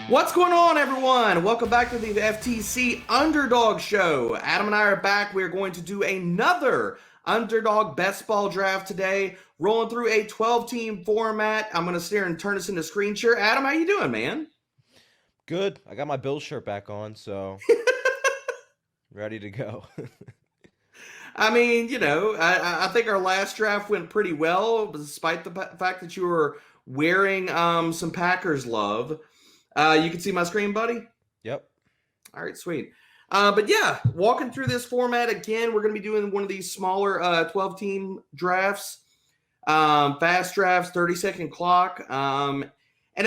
What's going on, everyone? Welcome back to the FTC Underdog Show. Adam and I are back. We're going to do another Underdog Best Ball Draft today, rolling through a 12-team format. I'm going to stare and turn this into screen share. Adam, how you doing, man? Good. I got my Bills shirt back on, so ready to go. I mean, I think our last draft went pretty well, despite the fact that you were wearing some Packers love. You can see my screen, buddy? Yep. All right, sweet. But yeah, walking through this format again, we're going to be doing one of these smaller 12-team drafts, fast drafts, 30-second clock. And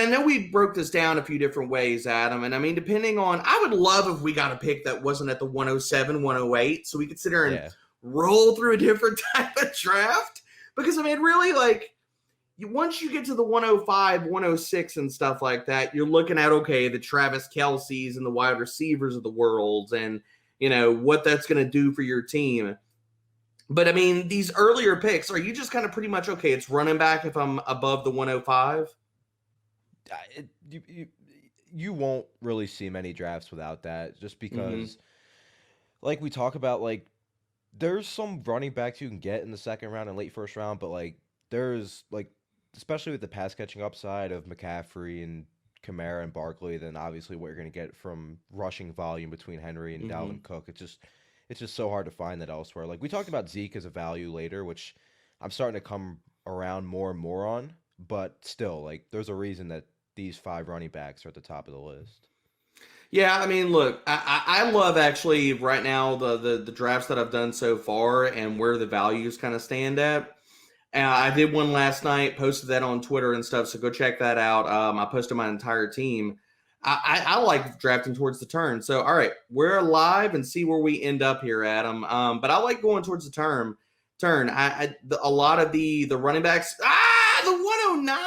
I know we broke this down a few different ways, Adam. And I mean, depending on, I would love if we got a pick that wasn't at the 107, 108, so we could sit there and roll through a different type of draft. Because I mean, really, like, once you get to the 105, 106 and stuff like that, you're looking at, okay, the Travis Kelce's and the wide receivers of the world and, what that's going to do for your team. But, I mean, these earlier picks, are you just kind of pretty much, okay, it's running back if I'm above the 105? You won't really see many drafts without that just because, like we talk about, like, there's some running backs you can get in the second round and late first round, but, like, there's, like, especially with the pass catching upside of McCaffrey and Kamara and Barkley, then obviously what you're going to get from rushing volume between Henry and Dalvin Cook. It's just so hard to find that elsewhere. Like we talked about Zeke as a value later, which I'm starting to come around more and more on, but still, like there's a reason that these 5 running backs are at the top of the list. Yeah, I mean, look, I love actually right now the drafts that I've done so far and where the values kind of stand at. I did one last night, posted that on Twitter and stuff, so go check that out. I posted my entire team. I like drafting towards the turn. So, all right, we're live and see where we end up here, Adam. But I like going towards the turn. A lot of the running backs. The 109?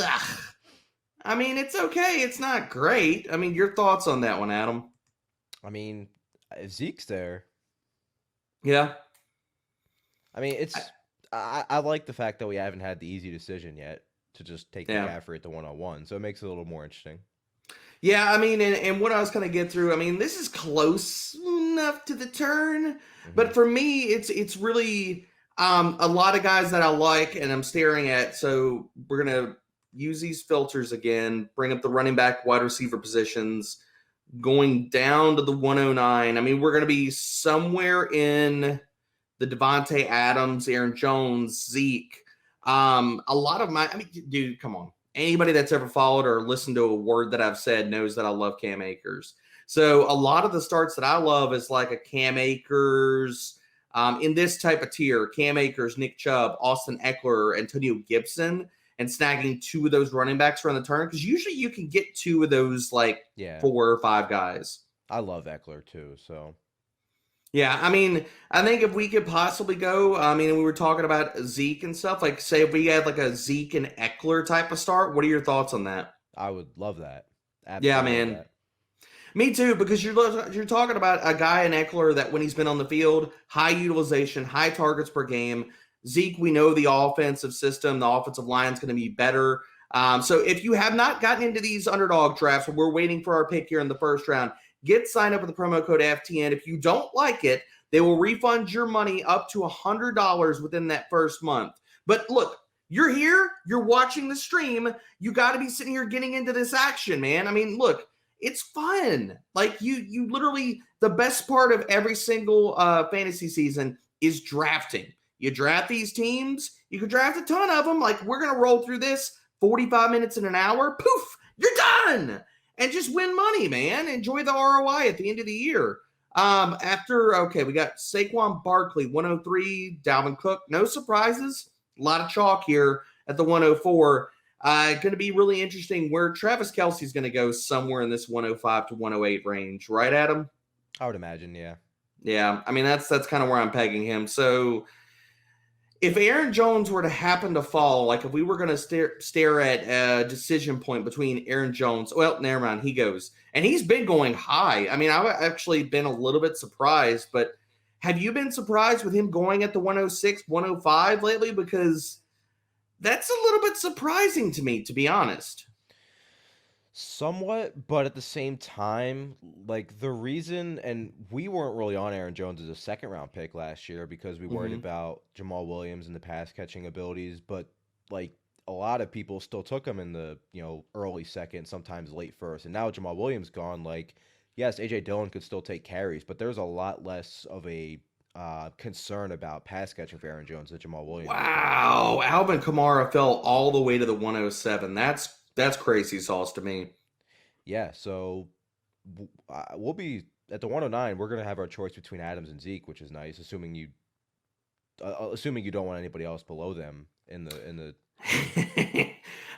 Ugh. I mean, it's okay. It's not great. I mean, your thoughts on that one, Adam? I mean, if Zeke's there. Yeah. I mean, I like the fact that we haven't had the easy decision yet to just take McCaffrey at the 101, so it makes it a little more interesting. Yeah, I mean, and what I was going to get through, I mean, this is close enough to the turn, but for me, it's really a lot of guys that I like and I'm staring at, so we're going to use these filters again, bring up the running back, wide receiver positions, going down to the 109. I mean, we're going to be somewhere in the Devontae Adams, Aaron Jones, Zeke. A lot of dude, come on. Anybody that's ever followed or listened to a word that I've said knows that I love Cam Akers. So a lot of the starts that I love is like a Cam Akers in this type of tier, Cam Akers, Nick Chubb, Austin Eckler, Antonio Gibson, and snagging 2 of those running backs around the turn. Because usually you can get 2 of those 4 or 5 guys. I love Eckler too, so. Yeah, I mean, I think if we could possibly go, I mean, we were talking about Zeke and stuff, like say if we had like a Zeke and Eckler type of start, what are your thoughts on that? I would love that. Absolutely. Yeah, man. That. Me too, because you're talking about a guy in Eckler that when he's been on the field, high utilization, high targets per game. Zeke, we know the offensive system, the offensive line is going to be better. So if you have not gotten into these underdog drafts, we're waiting for our pick here in the first round. Get signed up with the promo code FTN. If you don't like it, they will refund your money up to $100 within that first month. But look, you're here, you're watching the stream. You got to be sitting here getting into this action, man. I mean, look, it's fun. Like you literally, the best part of every single fantasy season is drafting. You draft these teams, you can draft a ton of them. Like we're going to roll through this 45 minutes in an hour. Poof, you're done. And just win money, man. Enjoy the ROI at the end of the year. We got Saquon, Barkley, 103, Dalvin Cook. No surprises. A lot of chalk here at the 104. Going to be really interesting where Travis Kelce is going to go somewhere in this 105 to 108 range. Right, Adam? I would imagine, yeah. Yeah, I mean, that's kind of where I'm pegging him. So if Aaron Jones were to happen to fall, like if we were going to stare at a decision point between Aaron Jones, well, never mind, he goes. And he's been going high. I mean, I've actually been a little bit surprised, but have you been surprised with him going at the 106, 105 lately? Because that's a little bit surprising to me, to be honest. Somewhat, but at the same time, like the reason, and we weren't really on Aaron Jones as a second round pick last year because we worried Hmm. about Jamal Williams and the pass catching abilities, but like a lot of people still took him in the, early second, sometimes late first. And now Jamal Williams gone, like, yes, AJ Dillon could still take carries, but there's a lot less of a concern about pass catching for Aaron Jones that Jamal Williams is gone. Wow, So Alvin Kamara fell all the way to the 107. That's crazy sauce to me. yeah, so we'll be at the 109. We're gonna have our choice between Adams and Zeke, which is nice, assuming you don't want anybody else below them in the.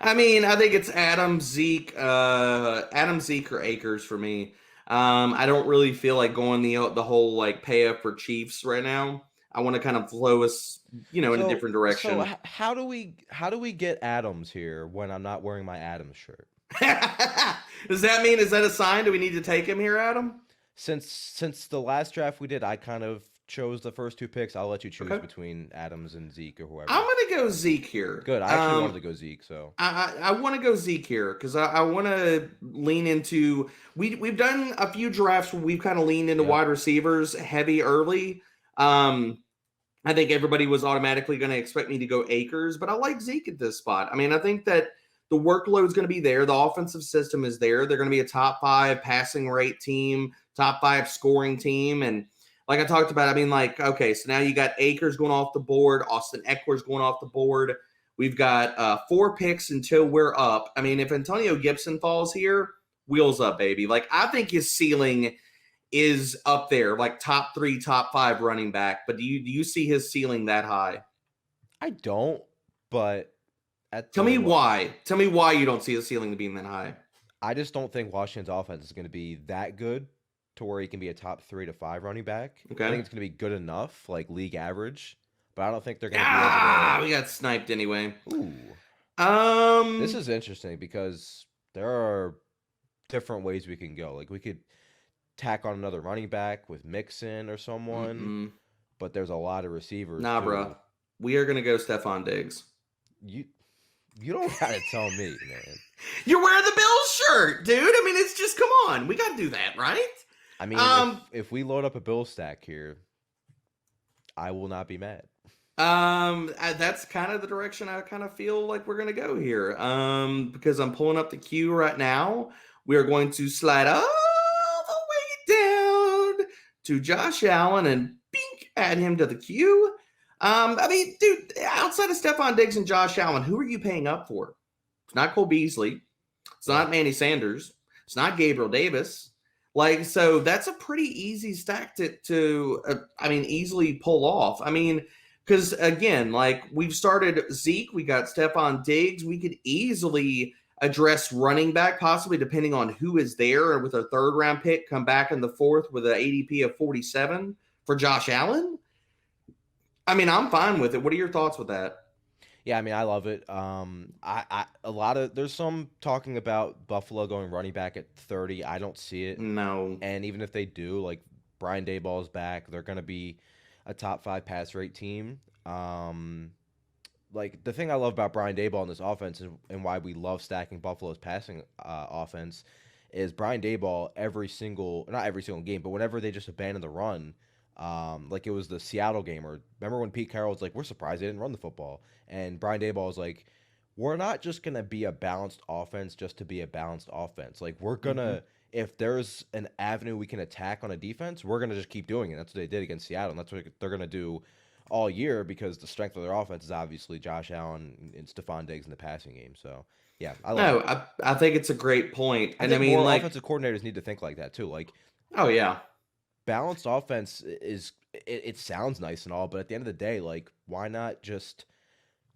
I mean, I think it's Adam, Zeke, or Akers for me. I don't really feel like going the whole like pay up for Chiefs right now. I want to kind of flow us, in a So different so direction. how do we get Adams here when I'm not wearing my Adams shirt? Does that mean is that a sign? Do we need to take him here, Adam? Since the last draft we did, I kind of chose the first two picks. I'll let you choose Okay. between Adams and Zeke or I'm whoever. gonna go Zeke here. Good. I actually wanted to go Zeke, so I want to go Zeke here because I want to lean into we've done a few drafts where we've kind of leaned into yep. wide receivers heavy early. Um, I think everybody was automatically going to expect me to go Akers, but I like Zeke at this spot. I mean, I think that the workload is going to be there. The offensive system is there. They're going to be a top 5 passing rate team, top 5 scoring team, and like I talked about, I mean, like, okay, so now you got Akers going off the board, Austin Eckler's going off the board. We've got 4 picks until we're up. I mean, if Antonio Gibson falls here, wheels up, baby. Like, I think his ceiling is up there, like top 3, top 5 running back. But do you see his ceiling that high? I don't, but at Tell the me what why. Tell me why you don't see his ceiling being that high. I just don't think Washington's offense is going to be that good to where he can be a top 3 to 5 running back. I Okay. think it's going to be good enough, like league average, but I don't think they're going to be able Ah, to. we got sniped anyway. Ooh, this Um, is interesting because there are different ways we can go. Like we could tack on another running back with Mixon or someone, mm-mm. but there's a lot of receivers Nah, bruh. too. We are gonna go Stephon Diggs. You you don't gotta tell me, man. You're wearing the Bills shirt, dude. I mean, it's just come on. We gotta do that, right? I mean, Um, if we load up a bill stack here, I will not be mad. that's kind of the direction I kind of feel like we're gonna go here. Because I'm pulling up the queue right now. We are going to slide all the way down to Josh Allen and bink, add him to the queue. I mean, dude, outside of Stephon Diggs and Josh Allen, who are you paying up for? It's not Cole Beasley. It's Yeah. not Manny Sanders. It's not Gabriel Davis. Like, so that's a pretty easy stack to easily pull off. I mean, because again, like we've started Zeke, we got Stephon Diggs. We could easily address running back, possibly depending on who is there. And with a 3rd round pick, come back in the 4th with an ADP of 47 for Josh Allen. I mean, I'm fine with it. What are your thoughts with that? Yeah, I mean, I love it. I a lot of there's some talking about Buffalo going running back at 30. I don't see it. No. And even if they do, like Brian Dayball's back, they're gonna be a top 5 pass rate team. Like the thing I love about Brian Dayball in this offense and why we love stacking Buffalo's passing offense is Brian Dayball not every single game, but whenever they just abandon the run, like it was the Seattle game, or remember when Pete Carroll was like, "We're surprised they didn't run the football," and Brian Dayball was like, "We're not just gonna be a balanced offense just to be a balanced offense. Like we're Mm-hmm. gonna." If there's an avenue we can attack on a defense, we're gonna just keep doing it. That's what they did against Seattle, and that's what they're gonna do all year because the strength of their offense is obviously Josh Allen and Stephon Diggs in the passing game. So yeah, I love No, it. I think it's a great point. I And I think mean, more like, offensive coordinators need to think like that too. Like oh yeah. balanced offense it sounds nice and all, but at the end of the day, like why not just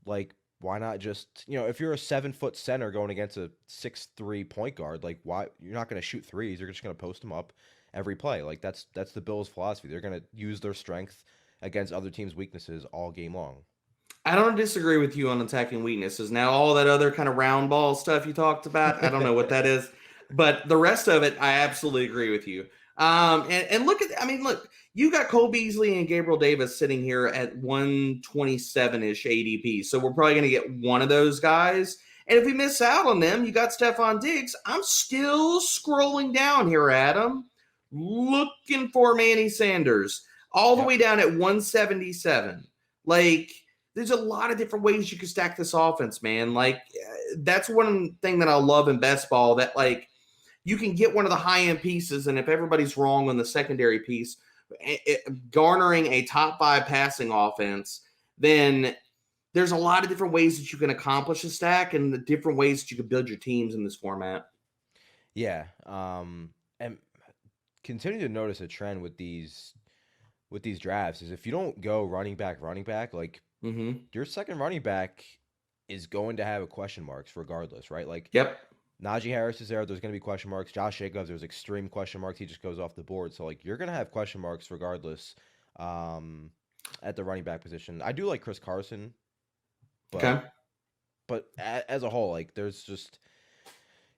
if you're a 7 foot center going against a 6'3" point guard, like why you're not going to shoot threes, you're just going to post them up every play. Like that's the Bills' philosophy. They're going to use their strength against other teams' weaknesses all game long. I don't disagree with you on attacking weaknesses. Now, all that other kind of round ball stuff you talked about, I don't know what that is, but the rest of it, I absolutely agree with you. And look at, I mean, look, you got Cole Beasley and Gabriel Davis sitting here at 127 ish ADP. So we're probably going to get one of those guys. And if we miss out on them, you got Stephon Diggs. I'm still scrolling down here, Adam, looking for Manny Sanders all the way down at 177. Like, there's a lot of different ways you can stack this offense, man. Like, that's one thing that I love in best ball, that, like, you can get one of the high-end pieces, and if everybody's wrong on the secondary piece, garnering a top 5 passing offense, then there's a lot of different ways that you can accomplish a stack and the different ways that you can build your teams in this format. Yeah. And continue to notice a trend with these drafts is if you don't go running back, like your second running back is going to have a question marks regardless, right? Like, yep. Najee Harris is there. There's going to be question marks. Josh Jacobs, there's extreme question marks. He just goes off the board. So, like, you're going to have question marks regardless at the running back position. I do like Chris Carson. But as a whole, like, it's just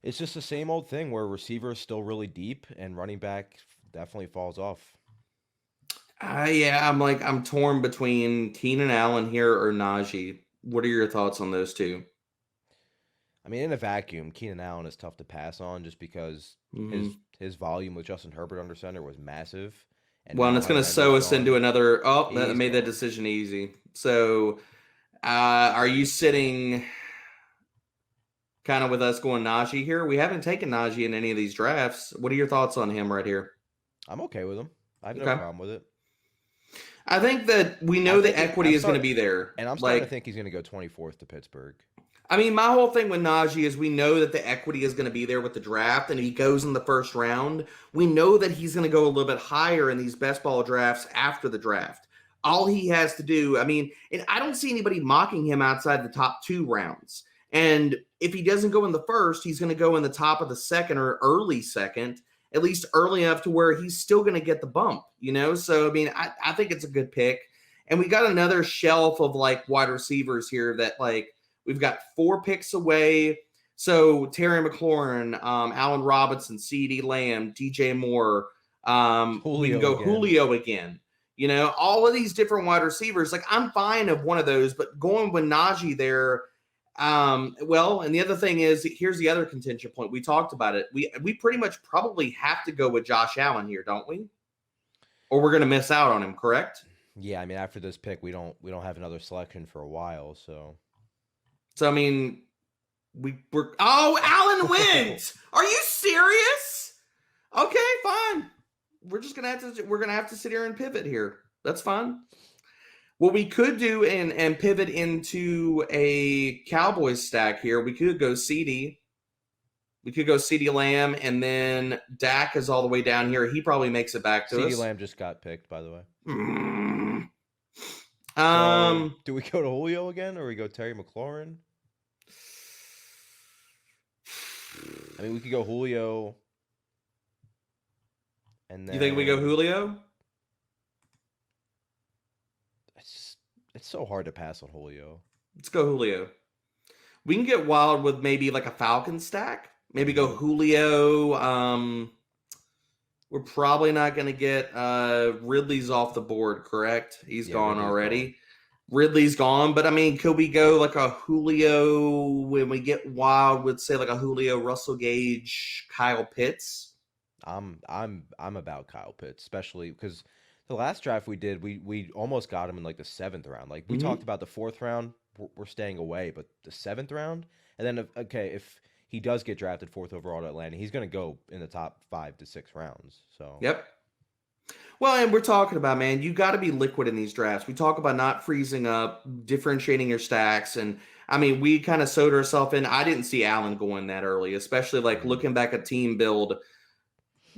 the same old thing where receiver is still really deep and running back definitely falls off. Yeah, I'm torn between Keenan Allen here or Najee. What are your thoughts on those two? I mean, in a vacuum, Keenan Allen is tough to pass on just because his volume with Justin Herbert under center was massive. And it's going to sew us into another. Oh, that made that decision easy. So, are you sitting kind of with us going Najee here? We haven't taken Najee in any of these drafts. What are your thoughts on him right here? I'm okay with him. I have no problem with it. I think that we know the equity is going to be there. And I'm starting to think he's going to go 24th to Pittsburgh. I mean, my whole thing with Najee is we know that the equity is going to be there with the draft, and if he goes in the first round, we know that he's going to go a little bit higher in these best ball drafts after the draft. All he has to do, I mean, and I don't see anybody mocking him outside the top 2 rounds. And if he doesn't go in the first, he's going to go in the top of the second or early second, at least early enough to where he's still going to get the bump, you know? So, I mean, I think it's a good pick. And we got another shelf of, like, wide receivers here that, like, we've got 4 picks away. So Terry McLaurin, Allen Robinson, CeeDee Lamb, DJ Moore, we can go Julio again. You know, all of these different wide receivers. Like, I'm fine of one of those, but going with Najee there, well, and the other thing is, here's the other contention point. We talked about it. We pretty much probably have to go with Josh Allen here, don't we? Or we're going to miss out on him, correct? Yeah, I mean, after this pick, we don't have another selection for a while, so. So, I mean, Allen wins. Are you serious? Okay, fine. We're gonna have to sit here and pivot here. That's fine. What we could do and pivot into a Cowboys stack here, we could go CeeDee. We could go CeeDee Lamb, and then Dak is all the way down here. He probably makes it back to us. CeeDee Lamb just got picked, by the way. So, do we go to Julio again, or we go Terry McLaurin? I mean, we could go Julio. And then, you think we go Julio? It's so hard to pass on Julio. Let's go Julio. We can get wild with maybe like a Falcon stack. Maybe go Julio. We're probably not going to get Ridley's off the board, correct? He's gone already. Ridley's gone, but I mean, could we go like a Julio when we get wild with, say, like a Julio, Russell Gage, Kyle Pitts? I'm about Kyle Pitts, especially because the last draft we did, we almost got him in like the 7th round. Like we talked about the 4th round, we're staying away, but the 7th round, and then if he does get drafted 4th overall to Atlanta, he's going to go in the top 5 to 6 rounds. So yep. Well, and we're talking about, man, you got to be liquid in these drafts. We talk about not freezing up, differentiating your stacks, and I mean, we kind of sewed ourselves in. I didn't see Allen going that early, especially like looking back at team build,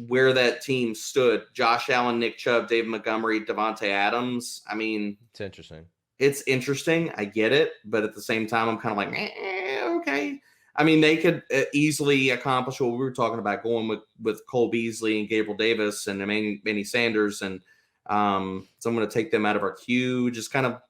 where that team stood. Josh Allen, Nick Chubb, David Montgomery, Devontae Adams. I mean, it's interesting. It's interesting. I get it. But at the same time, I'm kind of like, okay. I mean, they could easily accomplish what we were talking about, going with Cole Beasley and Gabriel Davis and Manny Sanders. And so I'm going to take them out of our queue. Just kind of,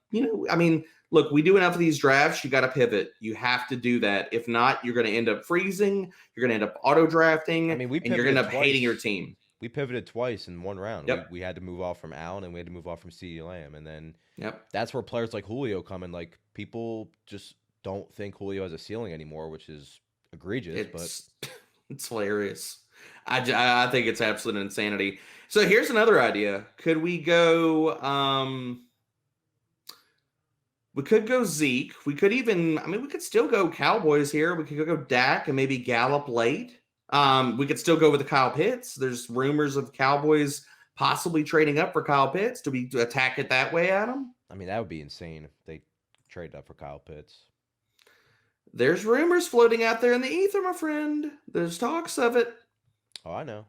I mean, look, we do enough of these drafts. You got to pivot. You have to do that. If not, you're going to end up freezing. You're going to end up auto drafting. I mean, and you're going to end up hating your team. We pivoted twice in one round. Yep. We had to move off from Allen and we had to move off from CeeDee Lamb. And then that's where players like Julio come in. Like, people just don't think Julio has a ceiling anymore, which is egregious. But It's hilarious. I think it's absolute insanity. So here's another idea. Could we go? We could go Zeke. We could even. I mean, we could still go Cowboys here. We could go Dak and maybe Gallup late. We could still go with the Kyle Pitts. There's rumors of Cowboys possibly trading up for Kyle Pitts. Do we attack it that way, Adam? I mean, that would be insane if they traded up for Kyle Pitts. There's rumors floating out there in the ether, my friend. There's talks of it. Oh, I know.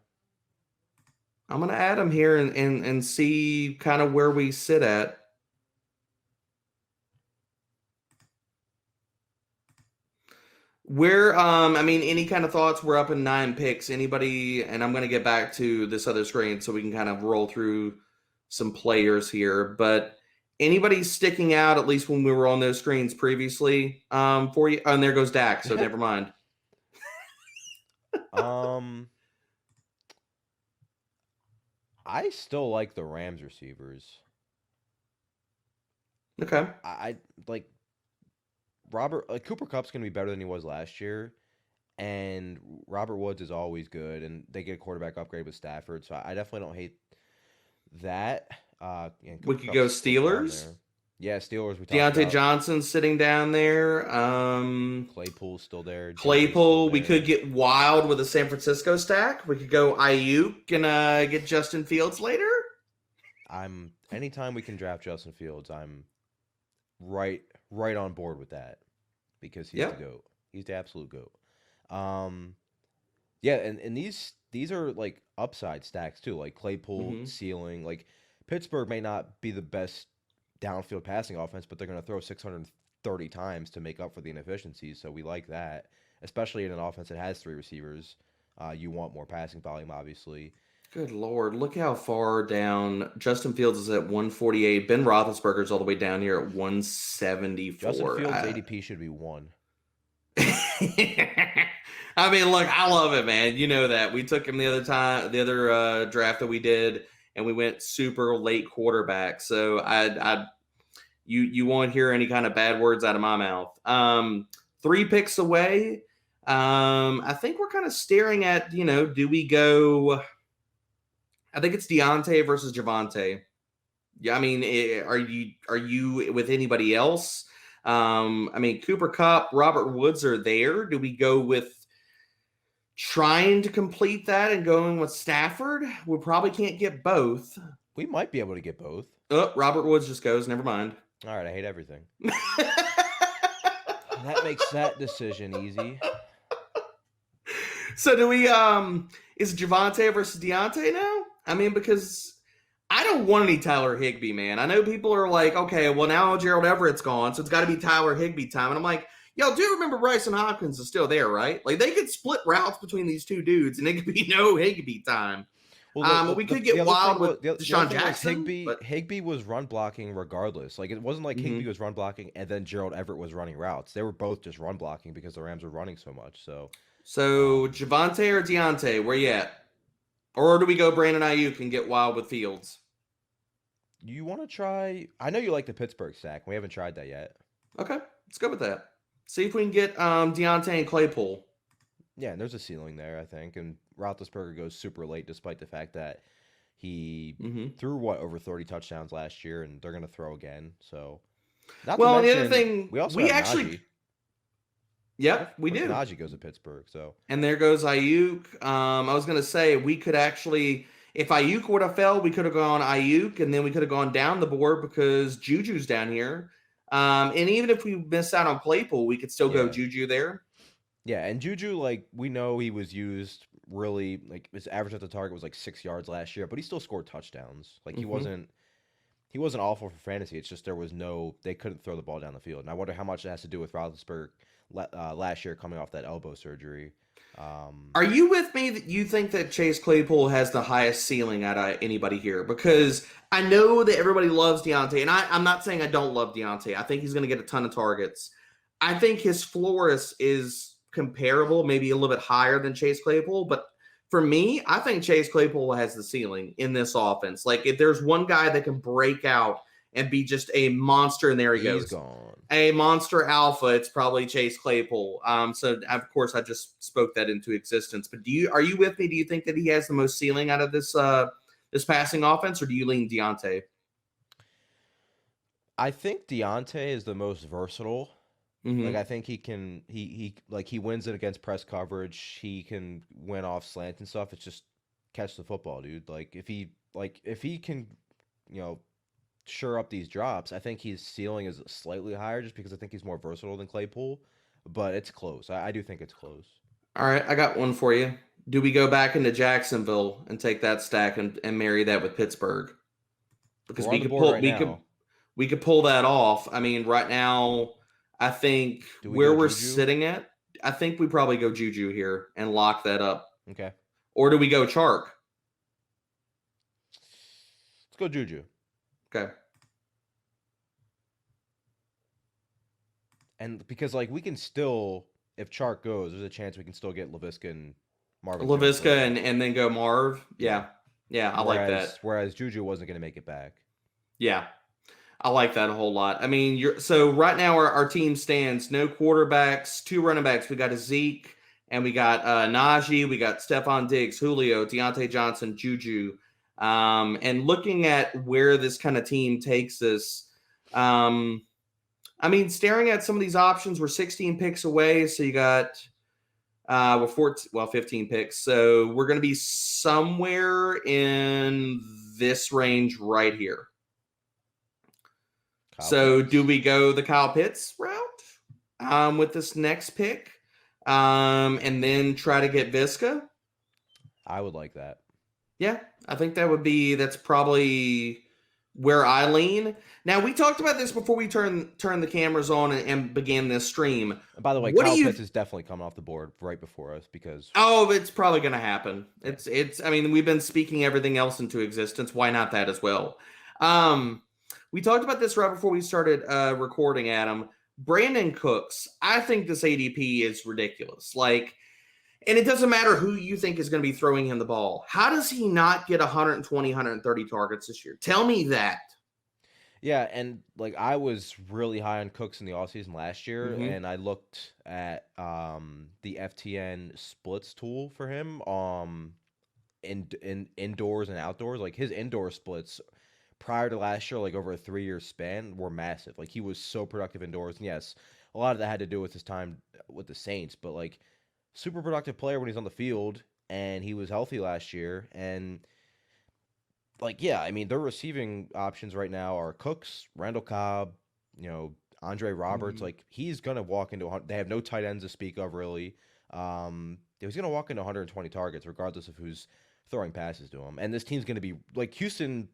I'm gonna add him here and see kind of where we sit at. Where I mean, any kind of thoughts? We're up in 9 picks. Anybody? And I'm gonna get back to this other screen so we can kind of roll through some players here. But anybody sticking out, at least when we were on those screens previously, for you? Oh, and there goes Dak. So never mind. I still like the Rams receivers. Okay. I like Cooper Kupp's going to be better than he was last year, and Robert Woods is always good, and they get a quarterback upgrade with Stafford, so I definitely don't hate that. We could go Steelers. Yeah, Steelers. Deontay Johnson sitting down there. Claypool's still there. Claypool. We could get wild with a San Francisco stack. We could go Ayuk and get Justin Fields later. Anytime we can draft Justin Fields, I'm right on board with that because he's the GOAT. He's the absolute GOAT. Yeah, and these are like upside stacks too, like Claypool ceiling. Like Pittsburgh may not be the best downfield passing offense, but they're going to throw 630 times to make up for the inefficiencies. So we like that, especially in an offense that has 3 receivers. You want more passing volume, obviously. Good Lord. Look how far down. Justin Fields is at 148. Ben Roethlisberger's all the way down here at 174. Justin Fields' ADP should be 1. I mean, look, I love it, man. You know that. We took him the other draft that we did, and we went super late quarterback. So you won't hear any kind of bad words out of my mouth. 3 picks away. I think we're kind of staring at, do we go? I think it's Deontay versus Javonte. Yeah, I mean, are you with anybody else? I mean, Cooper Kupp, Robert Woods are there. Do we go with trying to complete that and going with Stafford? We probably can't get both. We might be able to get both. Oh, Robert Woods just goes. Never mind. All right, I hate everything. That makes that decision easy. So do we is Javonte versus Deontay now? I mean, because I don't want any Tyler Higbee, man. I know people are like, okay, well now Gerald Everett's gone, so it's got to be Tyler Higbee time. And I'm like, y'all do remember Bryson Hopkins is still there, right? Like they could split routes between these 2 dudes, and it could be no Higbee time. Well, we could get wild with Deshaun Jackson. Higbee was run blocking regardless. Like it wasn't like Higbee was run blocking and then Gerald Everett was running routes. They were both just run blocking because the Rams were running so much. So Javonte or Deontay, where you at? Or do we go Brandon Ayuk and get wild with Fields? You want to try? I know you like the Pittsburgh stack. We haven't tried that yet. Okay, let's go with that. See if we can get Deontay and Claypool. Yeah, and there's a ceiling there, I think. And Roethlisberger goes super late, despite the fact that he threw over 30 touchdowns last year, and they're going to throw again. So, the other thing we actually. Najee. Yep, we do. Najee goes to Pittsburgh, so. And there goes Ayuk. I was going to say, we could actually, if Ayuk would have fell, we could have gone Ayuk, and then we could have gone down the board because Juju's down here. And even if we miss out on Claypool, we could still go Juju there. Yeah, and Juju, like, we know he was used really, like, his average at the target was like 6 yards last year, but he still scored touchdowns. Like, he wasn't awful for fantasy. It's just they couldn't throw the ball down the field. And I wonder how much it has to do with Roethlisberger last year coming off that elbow surgery. Are you with me that you think that Chase Claypool has the highest ceiling out of anybody here? Because I know that everybody loves Deontay, and I'm not saying I don't love Deontay. I think he's going to get a ton of targets. I think his floor is comparable, maybe a little bit higher than Chase Claypool, but for me, I think Chase Claypool has the ceiling in this offense. Like, if there's one guy that can break out and be just a monster. And there he He's goes. gone. A monster alpha. It's probably Chase Claypool. So of course I just spoke that into existence. But are you with me? Do you think that he has the most ceiling out of this this passing offense, or do you lean Deontay? I think Deontay is the most versatile. Mm-hmm. Like I think he wins it against press coverage. He can win off slants and stuff. It's just catch the football, dude. Like if he can, sure up these drops, I think his ceiling is slightly higher just because I think he's more versatile than Claypool. But it's close. I do think it's close. All right, I got one for you. Do we go back into Jacksonville and take that stack and marry that with Pittsburgh? Because we could pull that off. I mean, right now, I think where we're sitting at, I think we probably go Juju here and lock that up. Okay. Or do we go Chark? Let's go Juju. Okay. And because we can still, if Chark goes, there's a chance we can still get Laviska and Marvin. Laviska and then go Marv. Yeah. I like that. Whereas Juju wasn't going to make it back. Yeah. I like that a whole lot. I mean, so right now our team stands no quarterbacks, 2 running backs. We got a Zeke and we got Najee. We got Stephon Diggs, Julio, Deontay Johnson, Juju. And looking at where this kind of team takes us, I mean, staring at some of these options, we're 16 picks away. So you got 15 picks. So we're going to be somewhere in this range right here. So do we go the Kyle Pitts route with this next pick and then try to get Viska? I would like that. Yeah, I think that's probably where I lean. Now, we talked about this before we turned the cameras on and began this stream. And by the way, Kyle Pitts is definitely coming off the board right before us because... Oh, it's probably going to happen. It's. I mean, we've been speaking everything else into existence. Why not that as well? We talked about this right before we started recording, Adam. Brandon Cooks, I think this ADP is ridiculous. And it doesn't matter who you think is going to be throwing him the ball. How does he not get 120, 130 targets this year? Tell me that. Yeah, and I was really high on Cooks in the offseason last year, and I looked at the FTN splits tool for him in indoors and outdoors. His indoor splits prior to last year, over a 3-year span, were massive. He was so productive indoors. And yes, a lot of that had to do with his time with the Saints, but super productive player when he's on the field, and he was healthy last year. And yeah, I mean, their receiving options right now are Cooks, Randall Cobb, Andre Roberts. He's gonna walk into. They have no tight ends to speak of really. He's gonna walk into 120 targets regardless of who's throwing passes to him. And this team's gonna be Houston.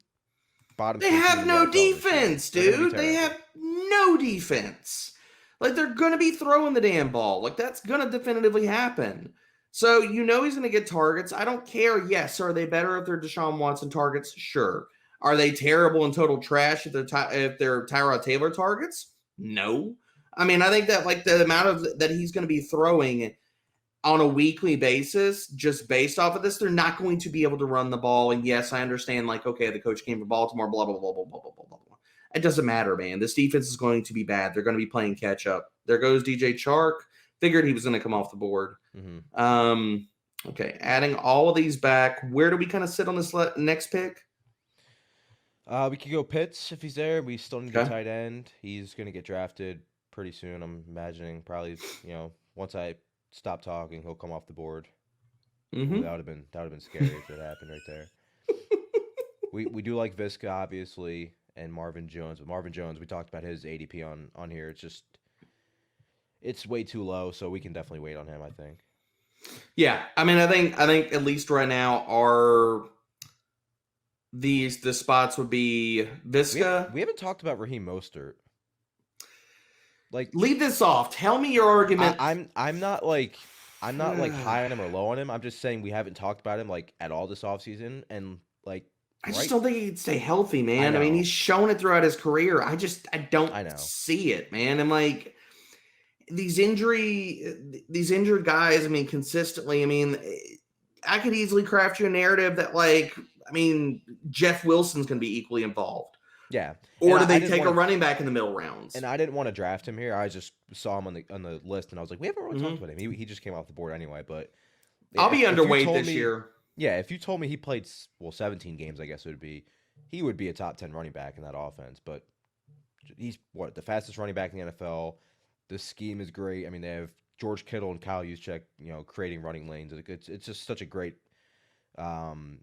They have no defense, dude. They have no defense. They're going to be throwing the damn ball. That's going to definitively happen. So, he's going to get targets. I don't care. Yes. Are they better if they're Deshaun Watson targets? Sure. Are they terrible and total trash if they're Tyrod Taylor targets? No. I mean, I think that the amount of that he's going to be throwing on a weekly basis, just based off of this, they're not going to be able to run the ball. And yes, I understand, okay, the coach came from Baltimore, blah, blah, blah, blah, blah, blah, blah, blah. It doesn't matter, man. This defense is going to be bad. They're going to be playing catch up. There goes DJ Chark. Figured he was going to come off the board. Okay, adding all of these back. Where do we kind of sit on this next pick? We could go Pitts if he's there. We still need a tight end. He's going to get drafted pretty soon, I'm imagining. Probably, once I stop talking, he'll come off the board. That would have been scary if it happened right there. We do like Viska, obviously, and Marvin Jones. But Marvin Jones, we talked about his ADP on here. It's way too low, so we can definitely wait on him, I think. Yeah, I mean, I think at least right now the spots would be Viska. We haven't talked about Raheem Mostert. Leave this off. Tell me your argument. I'm not high on him or low on him. I'm just saying we haven't talked about him at all this offseason, and I just don't think he can stay healthy, man. I mean, he's shown it throughout his career. I don't see it, man. And these injured guys, I mean, consistently, I mean, I could easily craft you a narrative that Jeff Wilson's going to be equally involved. Yeah. Or do I they didn't take a wanna running back in the middle rounds? and I didn't want to draft him here. I just saw him on the list, and I was like, we haven't really talked Mm-hmm. about him. He just came off the board anyway. But I'll yeah, be if you underweight told this me, year. yeah, if you told me he played 17 games, I guess it would be he would be a top 10 running back in that offense. But he's the fastest running back in the NFL. The scheme is great. I mean, they have George Kittle and Kyle Juszczyk, creating running lanes. It's just such a great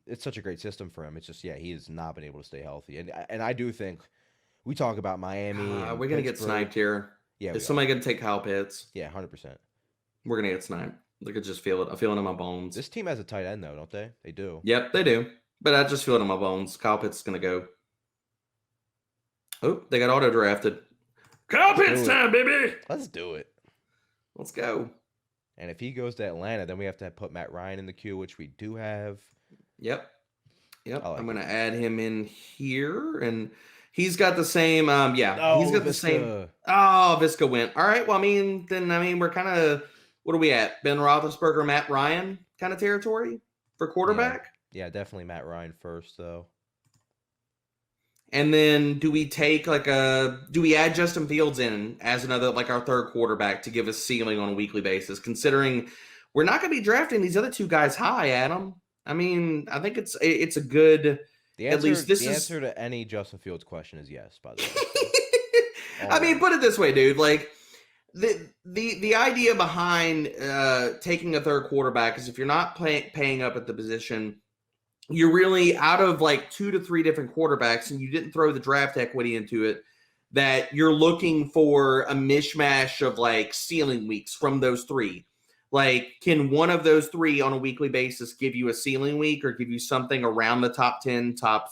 it's such a great system for him. It's just he has not been able to stay healthy. And I do think we talk about Miami and We're gonna get Pittsburgh. sniped here. Yeah, Is we somebody are. gonna take Kyle Pitts? Yeah, 100%. We're gonna get sniped. I could just feel it. I feel it in my bones. This team has a tight end though, don't they? They do. Yep, they do. But I just feel it in my bones. Kyle Pitts is gonna go. Oh, they got auto drafted. Kyle Pitts time, baby. Let's do it. Let's go. And if he goes to Atlanta, then we have to put Matt Ryan in the queue, which we do have. Yep. I'm gonna it. add him in here, and he's got the same. He's got the same. Oh, Visca went. All right. Well, we're kind of. What are we at? Ben Roethlisberger, Matt Ryan kind of territory for quarterback. Yeah, definitely Matt Ryan first, though. And then do we take do we add Justin Fields in as another, our third quarterback to give us ceiling on a weekly basis, considering we're not going to be drafting these other two guys high, Adam? I mean, I think it's a good, answer to any Justin Fields question is yes, by the way. I mean, put it this way, dude, the idea behind taking a third quarterback is if you're not paying up at the position, you're really out of 2 to 3 different quarterbacks, and you didn't throw the draft equity into it, that you're looking for a mishmash of ceiling weeks from those 3. Can one of those 3 on a weekly basis give you a ceiling week or give you something around the top 10, top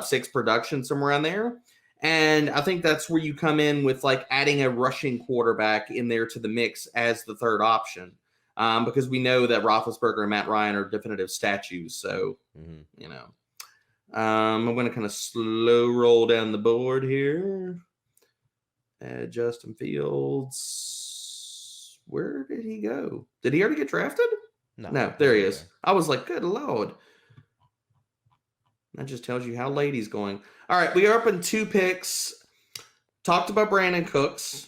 6 production, somewhere around there? And I think that's where you come in with adding a rushing quarterback in there to the mix as the third option. Because we know that Roethlisberger and Matt Ryan are definitive statues. So, I'm going to kind of slow roll down the board here. Justin Fields. Where did he go? Did he already get drafted? No, there he is. I was like, good Lord. That just tells you how late he's going. All right, we are up in 2 picks. Talked about Brandon Cooks.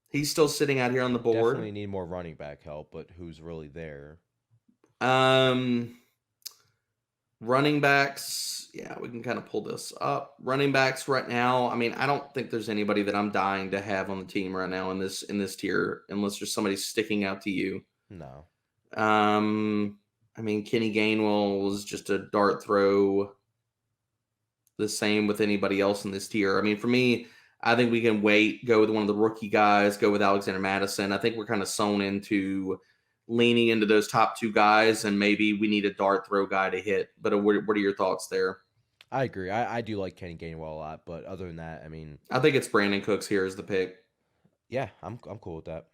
He's still sitting out here on the board. Definitely need more running back help, but who's really there? Running backs. Yeah, we can kind of pull this up. Running backs right now. I mean, I don't think there's anybody that I'm dying to have on the team right now in this tier, unless there's somebody sticking out to you. No. I mean, Kenny Gainwell was just a dart throw. The same with anybody else in this tier. I mean, for me, I think we can go with one of the rookie guys, go with Alexander Madison. I think we're kind of sewn into leaning into those top 2 guys, and maybe we need a dart throw guy to hit. But what are your thoughts there? I agree. I do like Kenny Gainwell a lot, but other than that, I mean, I think it's Brandon Cooks here as the pick. Yeah, I'm cool with that.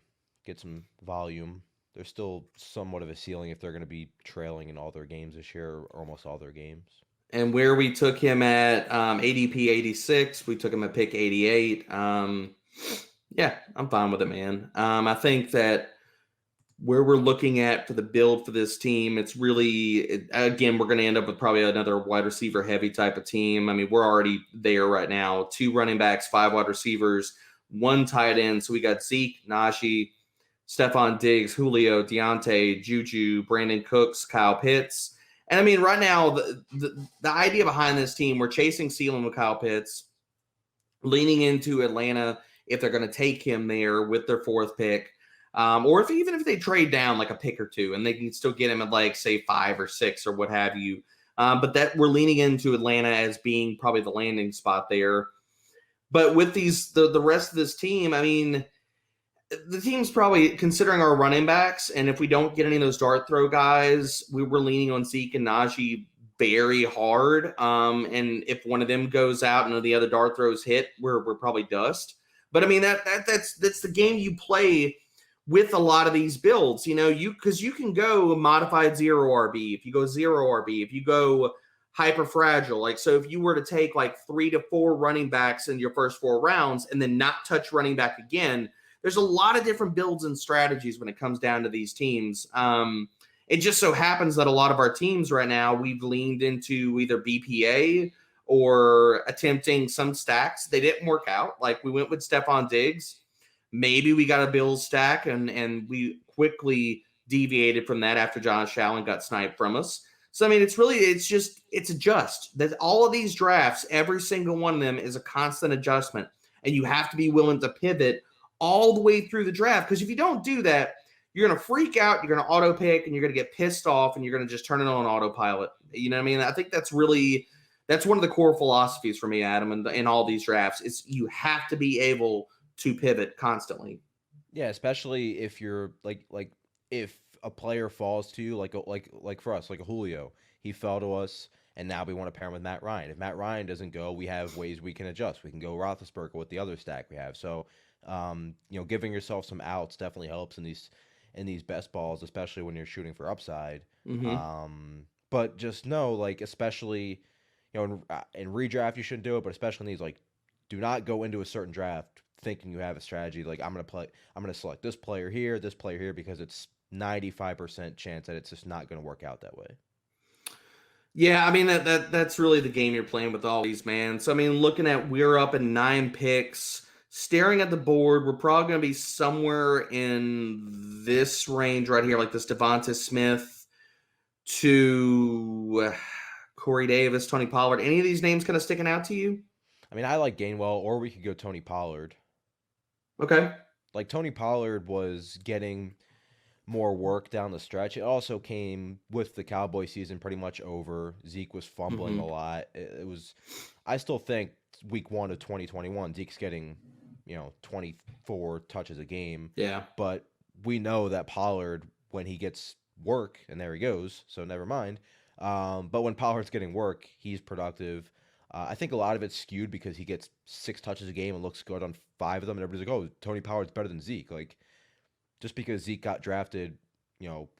Get some volume. There's still somewhat of a ceiling if they're going to be trailing in all their games this year, or almost all their games. And where we took him at ADP 86, we took him at pick 88. I'm fine with it, man. I think that where we're looking at for the build for this team, it's really, again, we're going to end up with probably another wide receiver heavy type of team. I mean, we're already there right now. 2 running backs, 5 wide receivers, 1 tight end. So we got Zeke, Najee, Stephon Diggs, Julio, Deontay, Juju, Brandon Cooks, Kyle Pitts. And I mean, right now, the idea behind this team, we're chasing ceiling with Kyle Pitts, leaning into Atlanta if they're going to take him there with their 4th pick, or even if they trade down a pick or 2, and they can still get him at say 5 or 6 or what have you. But that we're leaning into Atlanta as being probably the landing spot there. But with the rest of this team, I mean, the team's probably considering our running backs, and if we don't get any of those dart throw guys, we were leaning on Zeke and Najee very hard. And if one of them goes out and the other dart throws hit, we're probably dust. But I mean, that's the game you play with a lot of these builds, because you can go modified 0 RB if you go 0 RB, if you go hyper fragile. So if you were to take 3 to 4 running backs in your first 4 rounds and then not touch running back again. There's a lot of different builds and strategies when it comes down to these teams. It just so happens that a lot of our teams right now, we've leaned into either BPA or attempting some stacks. They didn't work out. Like we went with Stephon Diggs. Maybe we got a Bills stack, and we quickly deviated from that after Josh Allen got sniped from us. So, I mean, it's a just. That all of these drafts, every single one of them is a constant adjustment. And you have to be willing to pivot all the way through the draft. Because if you don't do that, you're going to freak out, you're going to auto pick, and you're going to get pissed off, and you're going to just turn it on autopilot. You know what I mean? I think that's one of the core philosophies for me, Adam, in all these drafts, is you have to be able to pivot constantly. Yeah, especially if you're like if a player falls to you, like for us, like a Julio, he fell to us, and now we want to pair him with Matt Ryan. If Matt Ryan doesn't go, we have ways we can adjust. We can go Roethlisberger with the other stack we have. So, giving yourself some outs definitely helps in these best balls, especially when you're shooting for upside. But just know, like, especially, in redraft you shouldn't do it, but especially in these, like, do not go into a certain draft thinking you have a strategy. Like, I'm gonna select this player here, because it's 95% chance that it's just not going to work out that way. Yeah, I mean that's really the game you're playing with all these, man. So I mean, we're up in 9 picks. Staring at the board, we're probably going to be somewhere in this range right here, like this Devonta Smith to Corey Davis, Tony Pollard. Any of these names kind of sticking out to you? I mean, I like Gainwell, or we could go Tony Pollard. Okay. Like, Tony Pollard was getting more work down the stretch. It also came with the Cowboy season pretty much over. Zeke was fumbling a lot. It was, I still think week 1 of 2021, Zeke's getting, 24 touches a game. Yeah. But we know that Pollard, when he gets work, and there he goes, so never mind. But when Pollard's getting work, he's productive. I think a lot of it's skewed because he gets 6 touches a game and looks good on 5 of them, and everybody's like, oh, Tony Pollard's better than Zeke. Like, just because Zeke got drafted,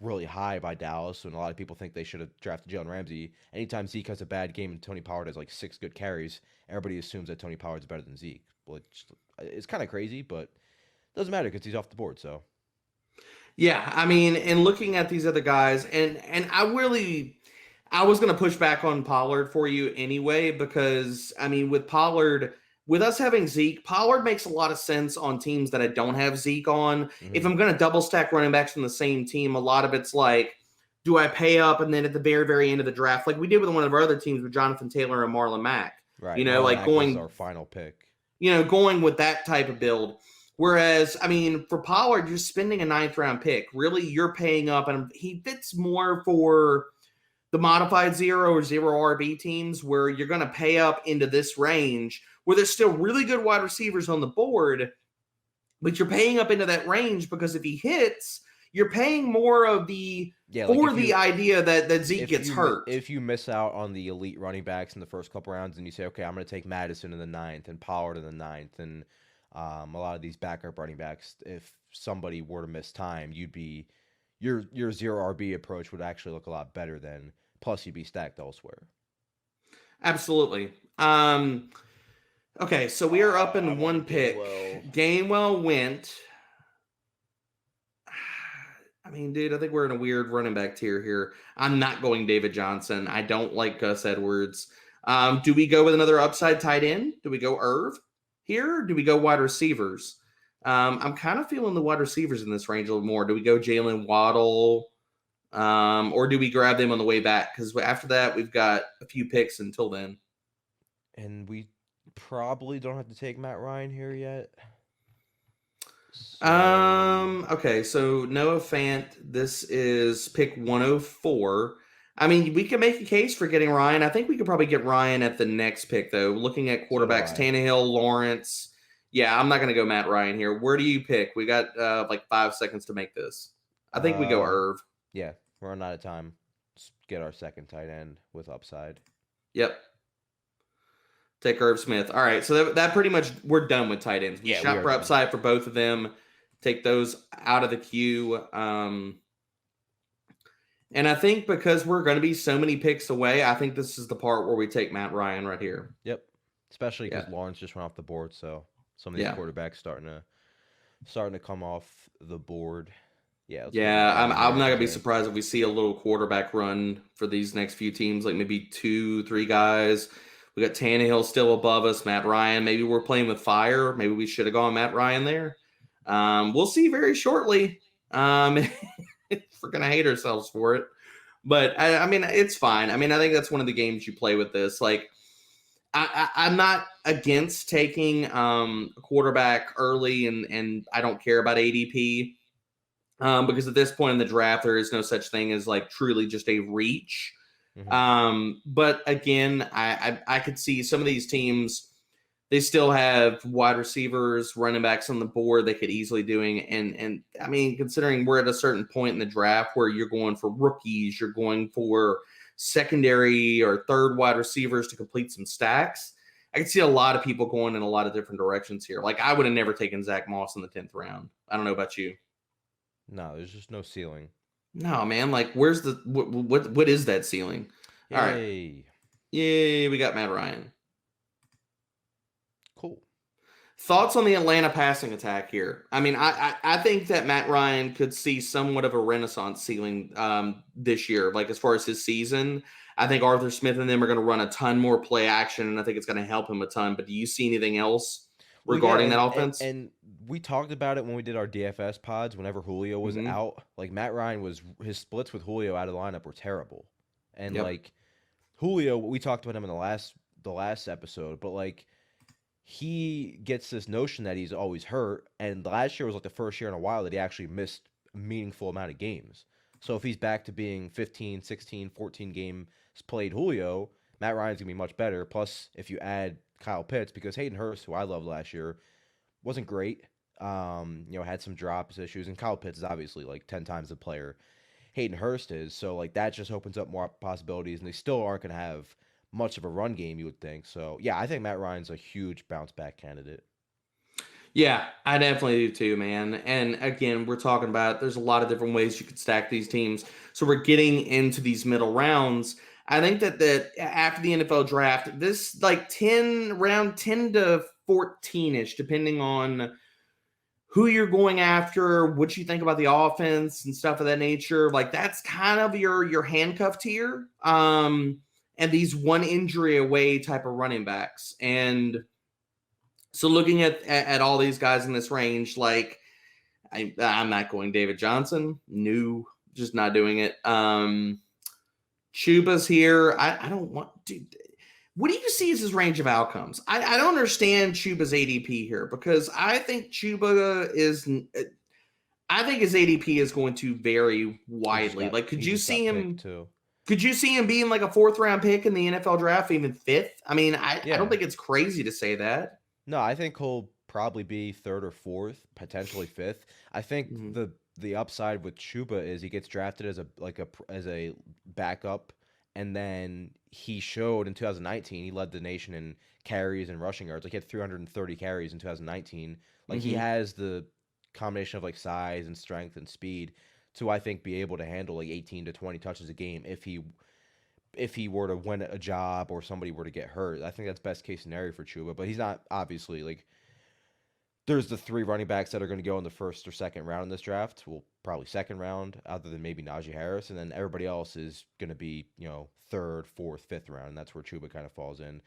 really high by Dallas, and a lot of people think they should have drafted Jalen Ramsey, anytime Zeke has a bad game and Tony Pollard has like 6 good carries, everybody assumes that Tony Pollard's better than Zeke. Well, it's kind of crazy, but it doesn't matter because he's off the board, so. Yeah, I mean, and looking at these other guys, and I was going to push back on Pollard for you anyway, because, I mean, with Pollard, with us having Zeke, Pollard makes a lot of sense on teams that I don't have Zeke on. If I'm going to double stack running backs from the same team, a lot of it's like, do I pay up and then at the very, very end of the draft, like we did with one of our other teams with Jonathan Taylor and Marlon Mack, right? Marlon like Mack going our final pick, going with that type of build. Whereas, I mean, for Pollard, you're spending a 9th round pick. Really, you're paying up, and he fits more for the modified 0 or 0 RB teams where you're going to pay up into this range where there's still really good wide receivers on the board, but you're paying up into that range because if he hits, you're paying more of the idea that Zeke gets hurt. If you miss out on the elite running backs in the first couple rounds and you say, okay, I'm going to take Madison in the 9th and Pollard in the 9th and a lot of these backup running backs, if somebody were to miss time, your 0 RB approach would actually look a lot better than, plus you'd be stacked elsewhere. Absolutely. Okay, so we are up in 1 pick. Gainwell went. I mean, dude, I think we're in a weird running back tier here. I'm not going David Johnson. I don't like Gus Edwards. Do we go with another upside tight end? Do we go Irv here? Or do we go wide receivers? I'm kind of feeling the wide receivers in this range a little more. Do we go Jalen Waddle? Or do we grab them on the way back? Because after that, we've got a few picks until then. And we probably don't have to take Matt Ryan here yet. Okay, so Noah Fant, this is pick 104. I mean, we can make a case for getting Ryan. I think we could probably get Ryan at the next pick, though. Looking at quarterbacks, Tannehill, Lawrence. Yeah, I'm not going to go Matt Ryan here. Where do you pick? We got like 5 seconds to make this. I think we go Irv. Yeah, we're running out of time. Let's get our second tight end with upside. Yep. Take Irv Smith. All right, so that pretty much, we're done with tight ends. We shot for upside for both of them. Take those out of the queue. And I think because we're going to be so many picks away, I think this is the part where we take Matt Ryan right here. Yep. Especially because Lawrence just went off the board, so some of these quarterbacks starting to come off the board. Yeah. I'm not gonna be surprised if we see a little quarterback run for these next few teams, like maybe 2-3 guys. We got Tannehill still above us. Matt Ryan. Maybe we're playing with fire. Maybe we should have gone Matt Ryan there. We'll see very shortly. We're gonna hate ourselves for it, but I mean, it's fine. I mean, I think that's one of the games you play with this. Like, I'm not against taking a quarterback early, and I don't care about ADP because at this point in the draft, there is no such thing as like truly just a reach. But again, I could see some of these teams, they still have wide receivers, running backs on the board they could easily doing. And I mean, considering we're at a certain point in the draft where you're going for rookies, you're going for secondary or third wide receivers to complete some stacks. I could see a lot of people going in a lot of different directions here. Like I would have never taken Zach Moss in the 10th round. I don't know about you. No, there's just no ceiling. No, man. Like, where's the what is that ceiling? Yay. All right. Yay, we got Matt Ryan. Cool. Thoughts on the Atlanta passing attack here? I mean, I think that Matt Ryan could see somewhat of a renaissance ceiling this year. Like as far as his season, I think Arthur Smith and them are going to run a ton more play action, and I think it's going to help him a ton. But do you see anything else regarding that offense? And we talked about it when we did our DFS pods. Whenever Julio was out, like Matt Ryan his splits with Julio out of the lineup were terrible, and like Julio, we talked about him in the last episode, but like he gets this notion that he's always hurt, and last year was like the first year in a while that he actually missed a meaningful amount of games. So if he's back to being 15, 16, 14 games played Julio, Matt Ryan's going to be much better. Plus, if you add Kyle Pitts, because Hayden Hurst, who I loved last year, wasn't great, had some drops issues, and Kyle Pitts is obviously like 10 times the player Hayden Hurst is. So like that just opens up more possibilities, and they still aren't going to have much of a run game, you would think. So yeah, I think Matt Ryan's a huge bounce back candidate. Yeah, I definitely do too, man. And again, we're talking about there's a lot of different ways you could stack these teams. So we're getting into these middle rounds. I think that after the NFL draft, this like round 10 to 14-ish, depending on who you're going after, what you think about the offense and stuff of that nature. Like that's kind of your handcuff tier. And these one injury away type of running backs. And so looking at all these guys in this range, like I'm not going David Johnson. No, just not doing it. Chuba's here. I don't want to. What do you see as his range of outcomes? I don't understand Chuba's ADP here because I think Chuba is. I think his ADP is going to vary widely. Like, could you see him? Could you see him being like a 4th round pick in the NFL draft, even 5th? I mean, I don't think it's crazy to say that. No, I think he'll probably be 3rd or 4th, potentially 5th. I think the upside with Chuba is he gets drafted as a backup, and then he showed in 2019 he led the nation in carries and rushing yards. Like he had 330 carries in 2019. Like he has the combination of like size and strength and speed to, I think, be able to handle like 18 to 20 touches a game if he were to win a job or somebody were to get hurt. I think that's best case scenario for Chuba, but he's not obviously like there's the 3 running backs that are going to go in the 1st or 2nd round in this draft. Well, probably 2nd round, other than maybe Najee Harris, and then everybody else is going to be 3rd, 4th, 5th round, and that's where Chuba kind of falls in.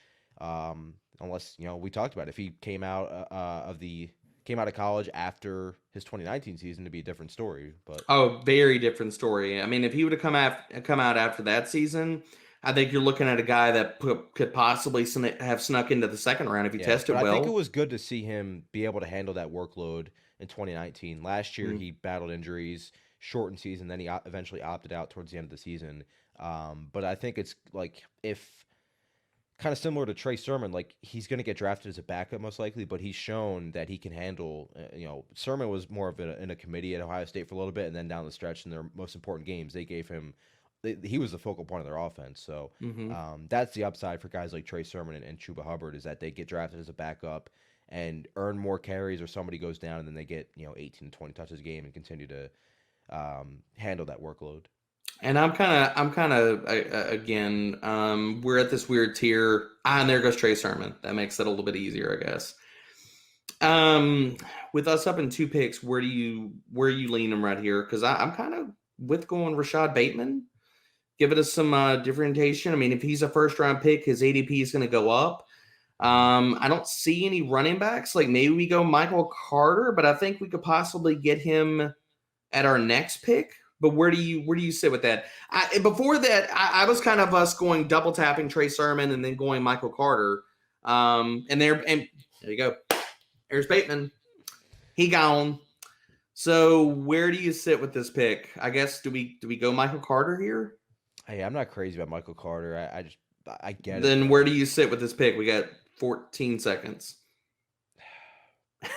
Unless we talked about it. If he came out of college after his 2019 season, to be a different story. But very different story. I mean, if he would have come out after that season, I think you're looking at a guy that could possibly have snuck into the 2nd round if he tested well. I think it was good to see him be able to handle that workload in 2019. Last year, he battled injuries, shortened season, then he eventually opted out towards the end of the season. But I think it's like kind of similar to Trey Sermon, like he's going to get drafted as a backup most likely, but he's shown that he can handle, Sermon was more of in a committee at Ohio State for a little bit, and then down the stretch in their most important games, they gave him, he was the focal point of their offense. So that's the upside for guys like Trey Sermon and Chuba Hubbard, is that they get drafted as a backup and earn more carries, or somebody goes down and then they get 18 to 20 touches a game and continue to handle that workload. And I'm kind of again, we're at this weird tier. And there goes Trey Sermon. That makes it a little bit easier, I guess. With us up in 2 picks, where are you leaning right here? Because I'm kind of with going Rashad Bateman. giving us some differentiation. I mean, if he's a first-round pick, his ADP is going to go up. I don't see any running backs. Like maybe we go Michael Carter, but I think we could possibly get him at our next pick. But where do you sit with that? Before that, I was kind of us going double tapping Trey Sermon and then going Michael Carter. And there you go. There's Bateman. He gone. So where do you sit with this pick? I guess do we go Michael Carter here? Hey, I'm not crazy about Michael Carter. I get it. Then where do you sit with this pick? We got 14 seconds.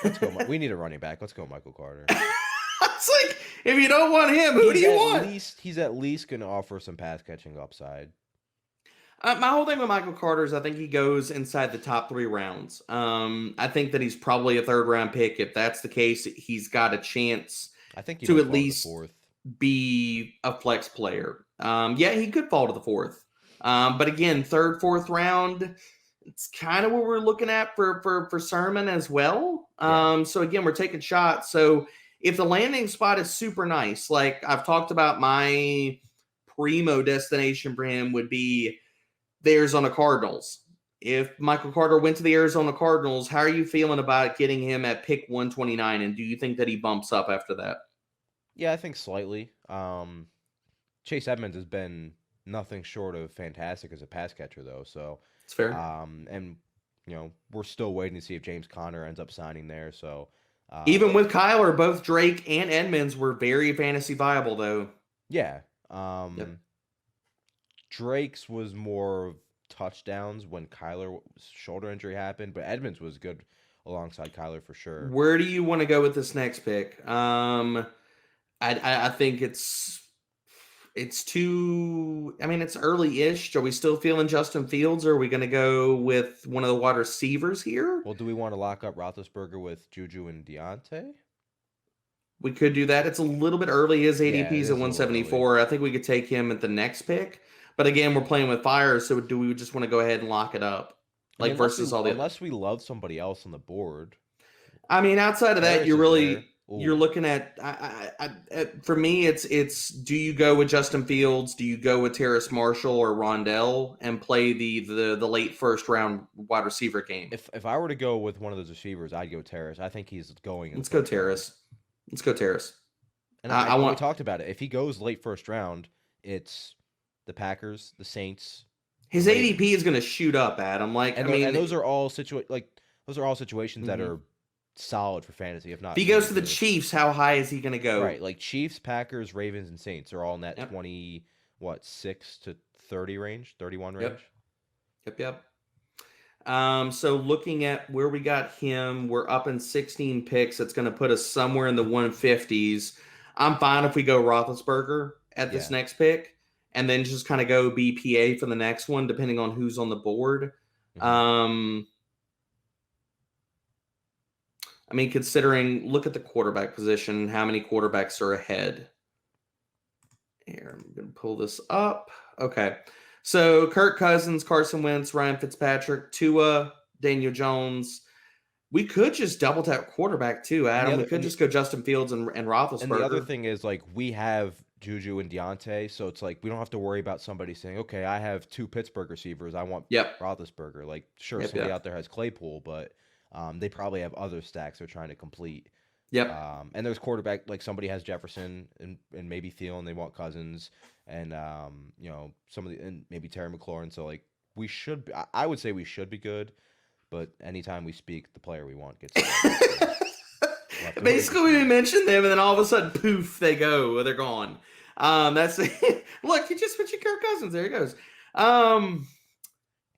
Let's go. We need a running back. Let's go Michael Carter. It's like, if you don't want him, who do you want? He's at least going to offer some pass catching upside. My whole thing with Michael Carter is I think he goes inside the top 3 rounds. I think that he's probably a 3rd-round pick. If that's the case, he's got a chance to at least be a flex player. Yeah, he could fall to the 4th. But again, 3rd, 4th round, it's kind of what we're looking at for Sermon as well. So again, we're taking shots. So if the landing spot is super nice, like I've talked about, my primo destination for him would be the Arizona Cardinals. If Michael Carter went to the Arizona Cardinals, how are you feeling about getting him at pick 129? And do you think that he bumps up after that? Yeah, I think slightly. Chase Edmonds has been nothing short of fantastic as a pass catcher, though. So it's fair. And we're still waiting to see if James Conner ends up signing there. So even with Kyler, both Drake and Edmonds were very fantasy viable, though. Yeah. Drake's was more touchdowns when Kyler's shoulder injury happened, but Edmonds was good alongside Kyler for sure. Where do you want to go with this next pick? I think it's too. I mean, it's early-ish. Are we still feeling Justin Fields, or are we going to go with one of the wide receivers here? Well, do we want to lock up Roethlisberger with Juju and Deontay? We could do that. It's a little bit early. His ADP's at 174. I think we could take him at the next pick. But again, we're playing with fire, so do we just want to go ahead and lock it up? Like versus all the unless we love somebody else on the board. I mean, outside of that, you're looking at. For me, it's do you go with Justin Fields? Do you go with Terrace Marshall or Rondell and play the late 1st round wide receiver game? If I were to go with one of those receivers, I'd go Terrace. I think he's going. Let's go Terrace. Let's go Terrace. And we talked about it. If he goes late 1st round, it's the Packers, the Saints. His ADP is going to shoot up, Adam. And those are all situations that are solid for fantasy. If not, if he goes to the Chiefs, how high is he going to go? Right, like Chiefs, Packers, Ravens, and Saints are all in that 6 to 30 range, 31 range. Yep. So looking at where we got him, we're up in 16 picks. That's going to put us somewhere in the 150s. I'm fine if we go Roethlisberger at this next pick. And then just kind of go BPA for the next one, depending on who's on the board. I mean, look at the quarterback position, how many quarterbacks are ahead. Here, I'm going to pull this up. Okay. So Kirk Cousins, Carson Wentz, Ryan Fitzpatrick, Tua, Daniel Jones. We could just double tap quarterback too, Adam. We could just go Justin Fields and Roethlisberger. And the other thing is, like, we have Juju and Deontay, so it's like we don't have to worry about somebody saying, okay, I have 2 Pittsburgh receivers, I want Roethlisberger. Like, sure, somebody out there has Claypool, but they probably have other stacks they're trying to complete. And there's quarterback, like somebody has Jefferson and maybe Thielen, they want Cousins, and and maybe Terry McLaurin. So like I would say we should be good, but anytime we speak, the player we want gets. Basically, we mentioned them, and then all of a sudden, poof, they're gone. That's look, you just mentioned Kirk Cousins. There he goes.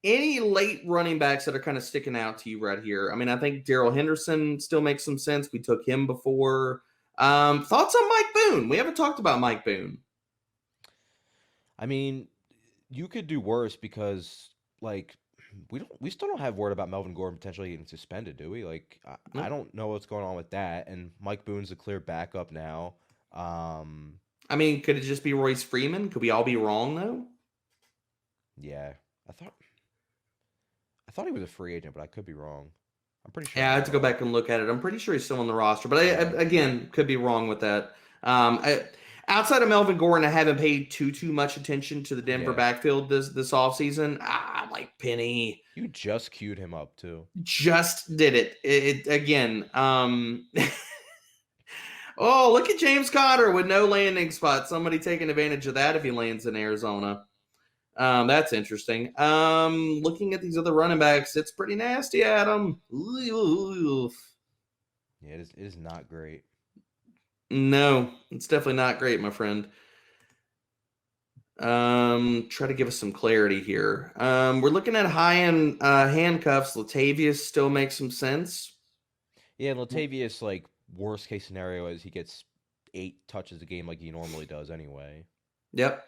Any late running backs that are kind of sticking out to you right here? I mean, I think Darrell Henderson still makes some sense. We took him before. Thoughts on Mike Boone? We haven't talked about Mike Boone. I mean, you could do worse because, like, we still don't have word about Melvin Gordon potentially getting suspended, do we? Like, I don't know what's going on with that. And Mike Boone's a clear backup now. I mean, could it just be Royce Freeman? Could we all be wrong though? Yeah, I thought he was a free agent, but I could be wrong. I'm pretty sure. Yeah, I have to go back and look at it. I'm pretty sure he's still on the roster, but I again could be wrong with that. Outside of Melvin Gordon, I haven't paid too much attention to the Denver backfield this offseason. I like Penny. You just queued him up too. Just did it again. Oh, look at James Conner with no landing spot. Somebody taking advantage of that if he lands in Arizona. That's interesting. Looking at these other running backs, it's pretty nasty, Adam. Oof. Yeah, it is not great. No, it's definitely not great, my friend. Try to give us some clarity here. We're looking at high-end handcuffs. Latavius still makes some sense. Yeah, and Latavius, like, worst case scenario is he gets 8 touches a game like he normally does anyway. Yep.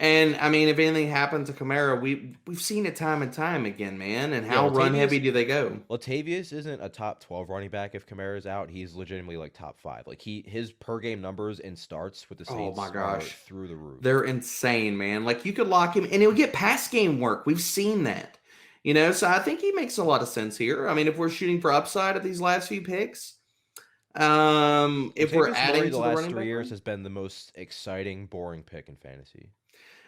And I mean, if anything happened to Kamara, we've seen it time and time again, man. And how run heavy do they go? Latavius isn't a top 12 running back if Kamara's out. He's legitimately like top 5. Like his per game numbers and starts with the Saints are through the roof. They're insane, man. Like you could lock him and he'll get pass game work. We've seen that. You know, so I think he makes a lot of sense here. I mean, if we're shooting for upside of these last few picks, if we're adding to the last 3 years has been the most exciting, boring pick in fantasy.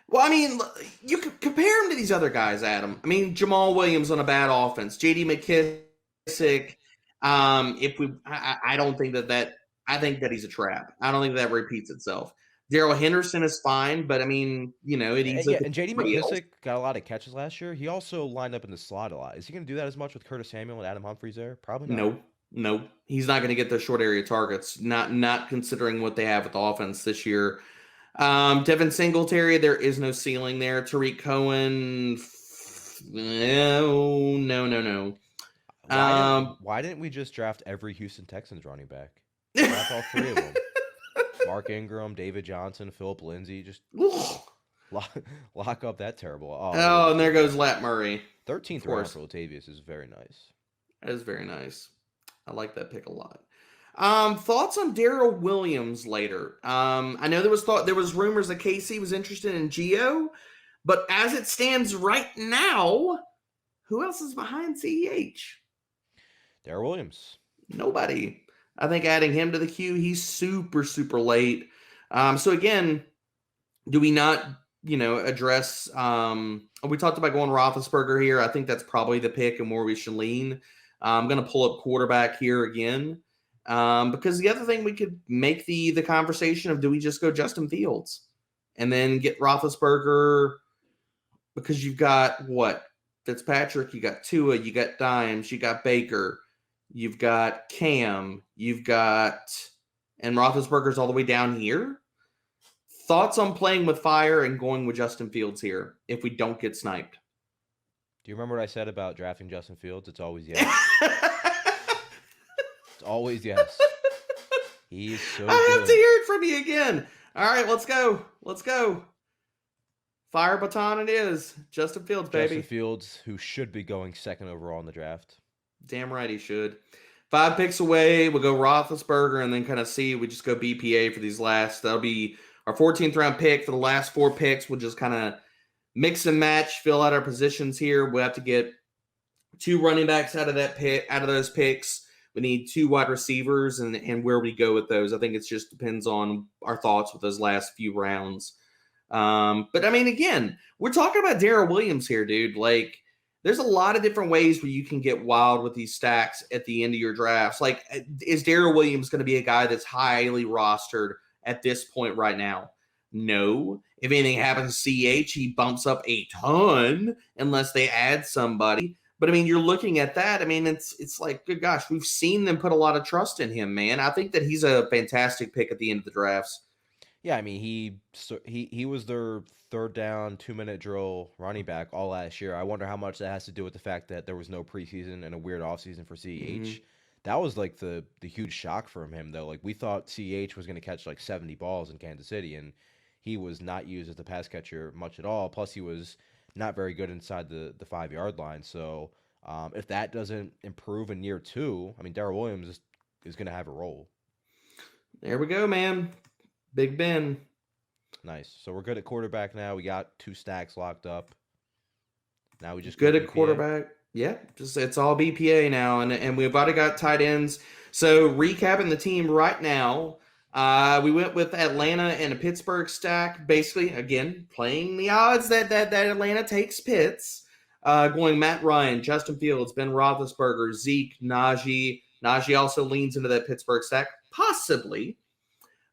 Well, I mean, you could compare him to these other guys, Adam. I mean, Jamal Williams on a bad offense, J.D. McKissick. I don't think that I think that he's a trap. I don't think that repeats itself. Daryl Henderson is fine, but I mean, you know, it eats. And J.D. McKissick got a lot of catches last year. He also lined up in the slot a lot. Is he going to do that as much with Curtis Samuel and Adam Humphries there? Probably not. No, he's not going to get those short area targets. Not considering what they have with the offense this year. Devin Singletary, there is no ceiling there. Tariq Cohen, no. Why didn't we just draft every Houston Texans running back? Draft all 3 of them. Mark Ingram, David Johnson, Philip Lindsay. Just lock up that terrible. Oh, and there goes Lat Murray. 13th round for Latavius is very nice. That is very nice. I like that pick a lot. Thoughts on Daryl Williams later? I know there was rumors that KC was interested in Geo, but as it stands right now, who else is behind CEH? Daryl Williams. Nobody. I think adding him to the queue, he's super, super late. So again, do we not, address, we talked about going Roethlisberger here. I think that's probably the pick and where we should lean. I'm going to pull up quarterback here again. Because the other thing we could make the conversation of, do we just go Justin Fields and then get Roethlisberger, because you've got what? Fitzpatrick, you got Tua, you got Dimes, you got Baker, you've got Cam, and Roethlisberger's all the way down here. Thoughts on playing with fire and going with Justin Fields here if we don't get sniped? Do you remember what I said about drafting Justin Fields? It's always yes. It's always yes. He's so good. I have to hear it from you again. All right, let's go. Fire baton it is. Justin Fields, baby. Justin Fields, who should be going 2nd overall in the draft. Damn right he should. 5 picks away. We'll go Roethlisberger and then kind of see. We just go BPA for these last. That'll be our 14th round pick for the last 4 picks. We'll just kind of mix and match, fill out our positions here. We'll have to get 2 running backs out of those picks. We need 2 wide receivers and where we go with those. I think it just depends on our thoughts with those last few rounds. But I mean, again, we're talking about Daryl Williams here, dude. Like, there's a lot of different ways where you can get wild with these stacks at the end of your drafts. Like, is Daryl Williams going to be a guy that's highly rostered at this point right now? No. If anything happens to CH, he bumps up a ton unless they add somebody. But, I mean, you're looking at that. I mean, it's like, good gosh, we've seen them put a lot of trust in him, man. I think that he's a fantastic pick at the end of the drafts. Yeah, I mean, he was their 3rd down, 2-minute drill running back all last year. I wonder how much that has to do with the fact that there was no preseason and a weird offseason for CEH. Mm-hmm. That was, like, the huge shock from him, though. Like, we thought CEH was going to catch, like, 70 balls in Kansas City, and he was not used as the pass catcher much at all. Plus, he was not very good inside the 5-yard line. So if that doesn't improve in year 2, I mean, Daryl Williams is going to have a role. There we go, man. Big Ben. Nice. So we're good at quarterback now. We got 2 stacks locked up. Now we just good at quarterback. Yeah, it's all BPA now, and we've already got tight ends. So recapping the team right now, We went with Atlanta and a Pittsburgh stack. Basically, again, playing the odds that Atlanta takes Pitts. Going Matt Ryan, Justin Fields, Ben Roethlisberger, Zeke, Najee. Najee also leans into that Pittsburgh stack, possibly.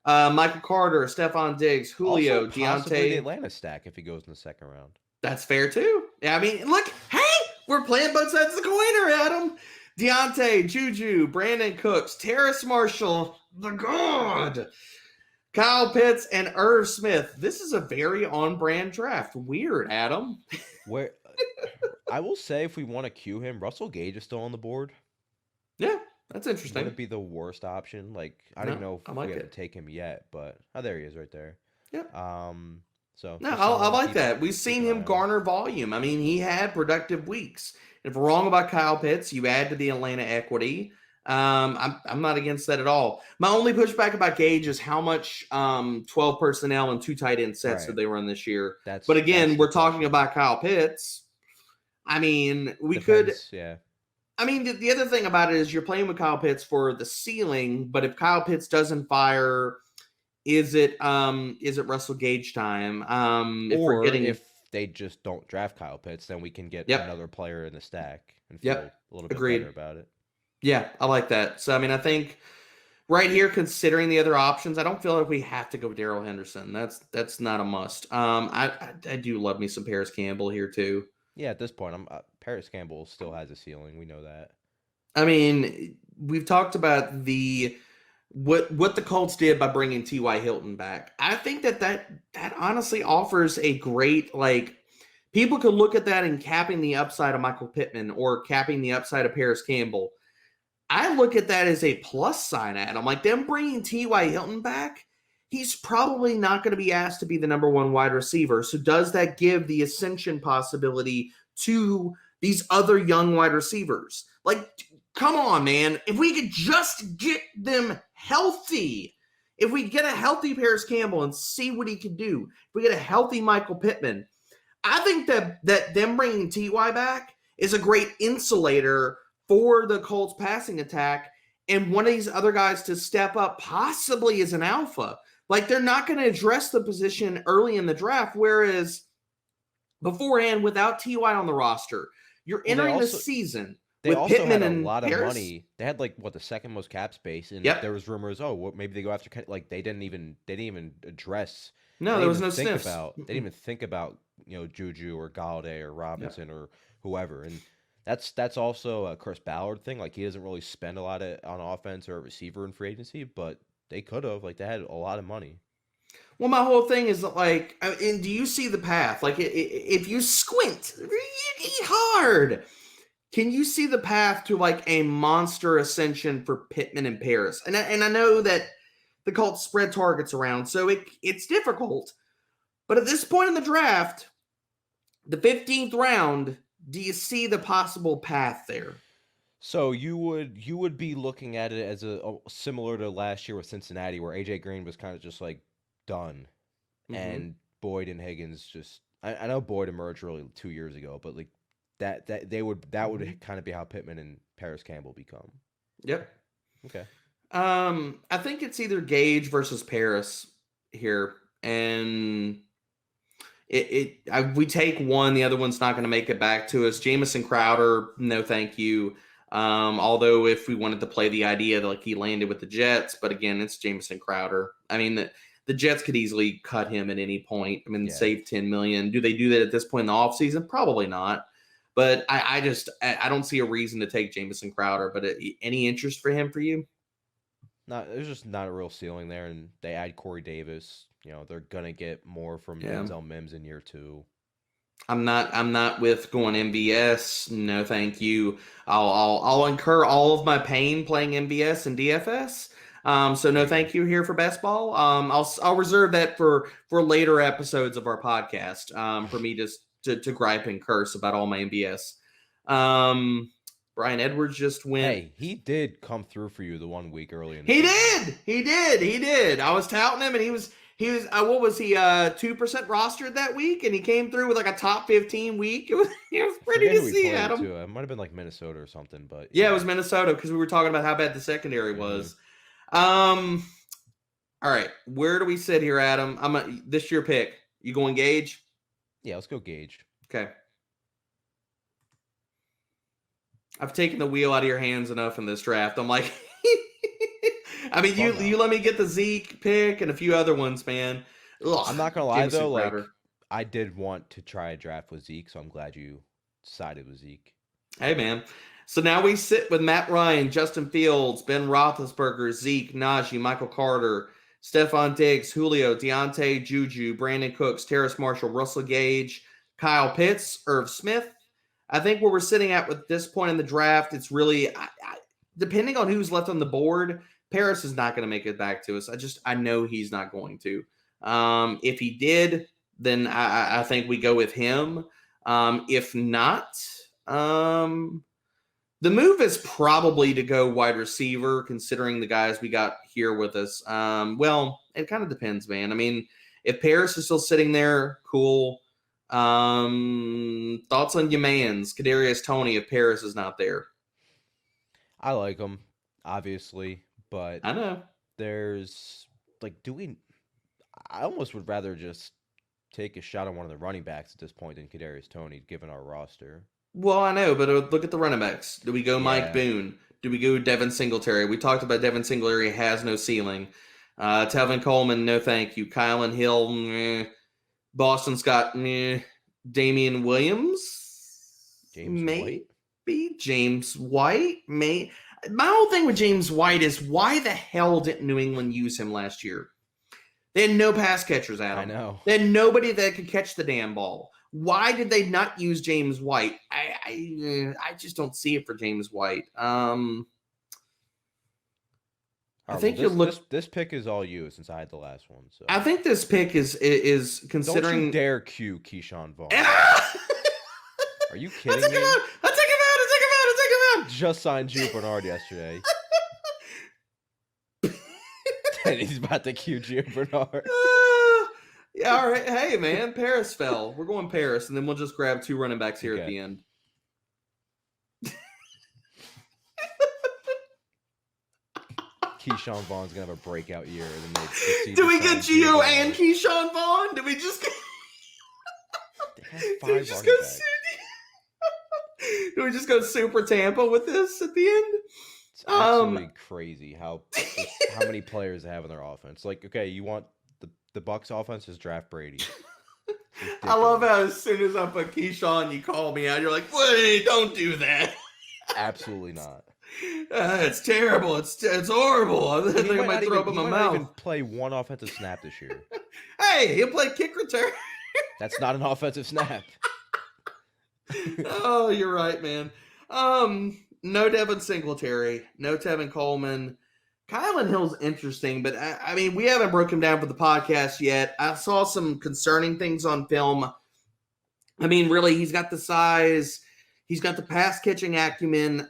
Michael Carter, Stephon Diggs, Julio, Also, possibly the Deontay. Atlanta stack if he goes in the second round. That's fair too. Yeah, I mean, look, hey, we're playing both sides of the coin here, Adam. Deontay, Juju, Brandon Cooks, Terrace Marshall, the God, Kyle Pitts, and Irv Smith. This is a very on-brand draft. Weird, Adam. Where I will say, if we want to cue him, Russell Gage is still on the board. Yeah, that's interesting. Wouldn't be the worst option. Like, I don't know if like we have to take him yet, but there he is right there. Yeah. So no, I like that. We've seen him garner volume. I mean, he had productive weeks. If we're wrong about Kyle Pitts, you add to the Atlanta equity. I'm not against that at all. My only pushback about Gage is how much 12 personnel and 2 tight end sets did they run this year. But again, we're talking about Kyle Pitts. I mean, we could. Yeah. I mean, the other thing about it is you're playing with Kyle Pitts for the ceiling, but if Kyle Pitts doesn't fire, is it Russell Gage time? If they just don't draft Kyle Pitts, then we can get another player in the stack and feel a little bit better about it. Yeah, I like that. So, I mean, I think right here, considering the other options, I don't feel like we have to go with Darrell Henderson. That's not a must. I do love me some Paris Campbell here too. Yeah, at this point, Paris Campbell still has a ceiling. We know that. I mean, we've talked about what the Colts did by bringing T.Y. Hilton back. I think that honestly offers a great, like, people could look at that and capping the upside of Michael Pittman or capping the upside of Paris Campbell. I look at that as a plus sign, Adam. Like, them bringing T.Y. Hilton back, he's probably not going to be asked to be the number one wide receiver. So does that give the ascension possibility to these other young wide receivers? Like, come on, man. If we could just get them healthy, if we get a healthy Paris Campbell and see what he can do, if we get a healthy Michael Pittman, I think that them bringing T.Y. back is a great insulator for the Colts passing attack and one of these other guys to step up possibly as an alpha. Like, they're not going to address the position early in the draft, whereas beforehand, without T.Y. on the roster, you're entering the season with Pittman and a lot of Paris. Money. They had the second most cap space, and there was rumors, maybe they go after, like, they didn't even address. No, there was no sniffs. They didn't even think about Juju or Galladay or Robinson or whoever, and that's also a Chris Ballard thing. Like, he doesn't really spend a lot on offense or a receiver in free agency, but they could have. Like, they had a lot of money. Well, my whole thing is, like, and do you see the path? Like, if you squint really hard, can you see the path to, like, a monster ascension for Pittman and Paris? And I know that the Colts spread targets around, so it's difficult. But at this point in the draft, the 15th round, do you see the possible path there? So you would be looking at it as a similar to last year with Cincinnati, where AJ Green was kind of just like done, and Boyd and Higgins just. I know Boyd emerged really 2 years ago, but like that would kind of be how Pittman and Paris Campbell become. Yep. Okay. I think it's either Gage versus Paris here, and we take one, the other one's not going to make it back to us. Jamison Crowder, no thank you. Although if we wanted to play the idea that, like, he landed with the Jets, but again, it's Jamison Crowder. I mean, the Jets could easily cut him at any point. I mean, save $10 million. Do they do that at this point in the offseason? Probably not. But I don't see a reason to take Jamison Crowder. But any interest for him for you? There's just not a real ceiling there, and they add Corey Davis. They're gonna get more from Denzel Mims in year 2. I'm not with going MVS. No, thank you. I'll incur all of my pain playing MVS and DFS. So no, thank you here for best ball. I'll reserve that for later episodes of our podcast. For me just to gripe and curse about all my MVS. Brian Edwards just went. Hey, he did come through for you the 1 week early in the season. He did. I was touting him, and he was what was he 2% rostered that week, and he came through with like a top 15 week. It was pretty to see, Adam. It might have been like Minnesota or something, but yeah, it was Minnesota because we were talking about how bad the secondary was. All right, where do we sit here, Adam? This is your pick. You going Gage? Yeah, let's go Gage. Okay. I've taken the wheel out of your hands enough in this draft. I'm like, I mean, you let me get the Zeke pick and a few other ones, man. Ugh, I'm not gonna lie though, like I did want to try a draft with Zeke, so I'm glad you sided with Zeke. Hey, man. So now we sit with Matt Ryan, Justin Fields, Ben Roethlisberger, Zeke, Najee, Michael Carter, Stephon Diggs, Julio, Deontay, Juju, Brandon Cooks, Terrace Marshall, Russell Gage, Kyle Pitts, Irv Smith. I think where we're sitting at with this point in the draft, it's really, depending on who's left on the board, Paris is not going to make it back to us. I know he's not going to. If he did, then I think we go with him. If not, the move is probably to go wide receiver, considering the guys we got here with us. Well, it kind of depends, man. I mean, if Paris is still sitting there, cool. Thoughts on your mans, Kadarius Toney, if Paris is not there? I like him, obviously, but I know there's like, I almost would rather just take a shot on one of the running backs at this point than Kadarius Toney, given our roster. Well, I know, but look at the running backs. Do we go Mike Boone? Do we go Devin Singletary? We talked about Devin Singletary has no ceiling. Tevin Coleman, no thank you. Kylan Hill, meh. Boston Scott, meh. Damian Williams, James White, may. My whole thing with James White is why the hell didn't New England use him last year? They had no pass catchers, Adam. I know. They had nobody that could catch the damn ball. Why did they not use James White? I just don't see it for James White. I think this pick is all you since I had the last one. So I think this pick is considering. Don't you dare cue Keyshawn Vaughn. Are you kidding me? I take him out. Just signed Gio Bernard yesterday. And he's about to cue Gio Bernard. Yeah, all right. Hey, man, Paris fell. We're going Paris, and then we'll just grab two running backs here at the end. Keyshawn Vaughn's gonna have a breakout year. Do we get Gio and Keyshawn Vaughn? Do we just go? Do we just go Super Tampa with this at the end? It's absolutely crazy how many players they have in their offense. Like, okay, you want the Bucs offense is draft Brady. I love how as soon as I put Keyshawn, you call me out. You're like, wait, don't do that. Absolutely not. It's terrible. It's horrible. I think I might throw up in my mouth. He might not even play one offensive snap this year. Hey, he'll play kick return. That's not an offensive snap. Oh, you're right, man. No Devin Singletary, no Tevin Coleman. Kylan Hill's interesting, but I mean, we haven't broken him down for the podcast yet. I saw some concerning things on film. I mean, really, he's got the size. He's got the pass catching acumen.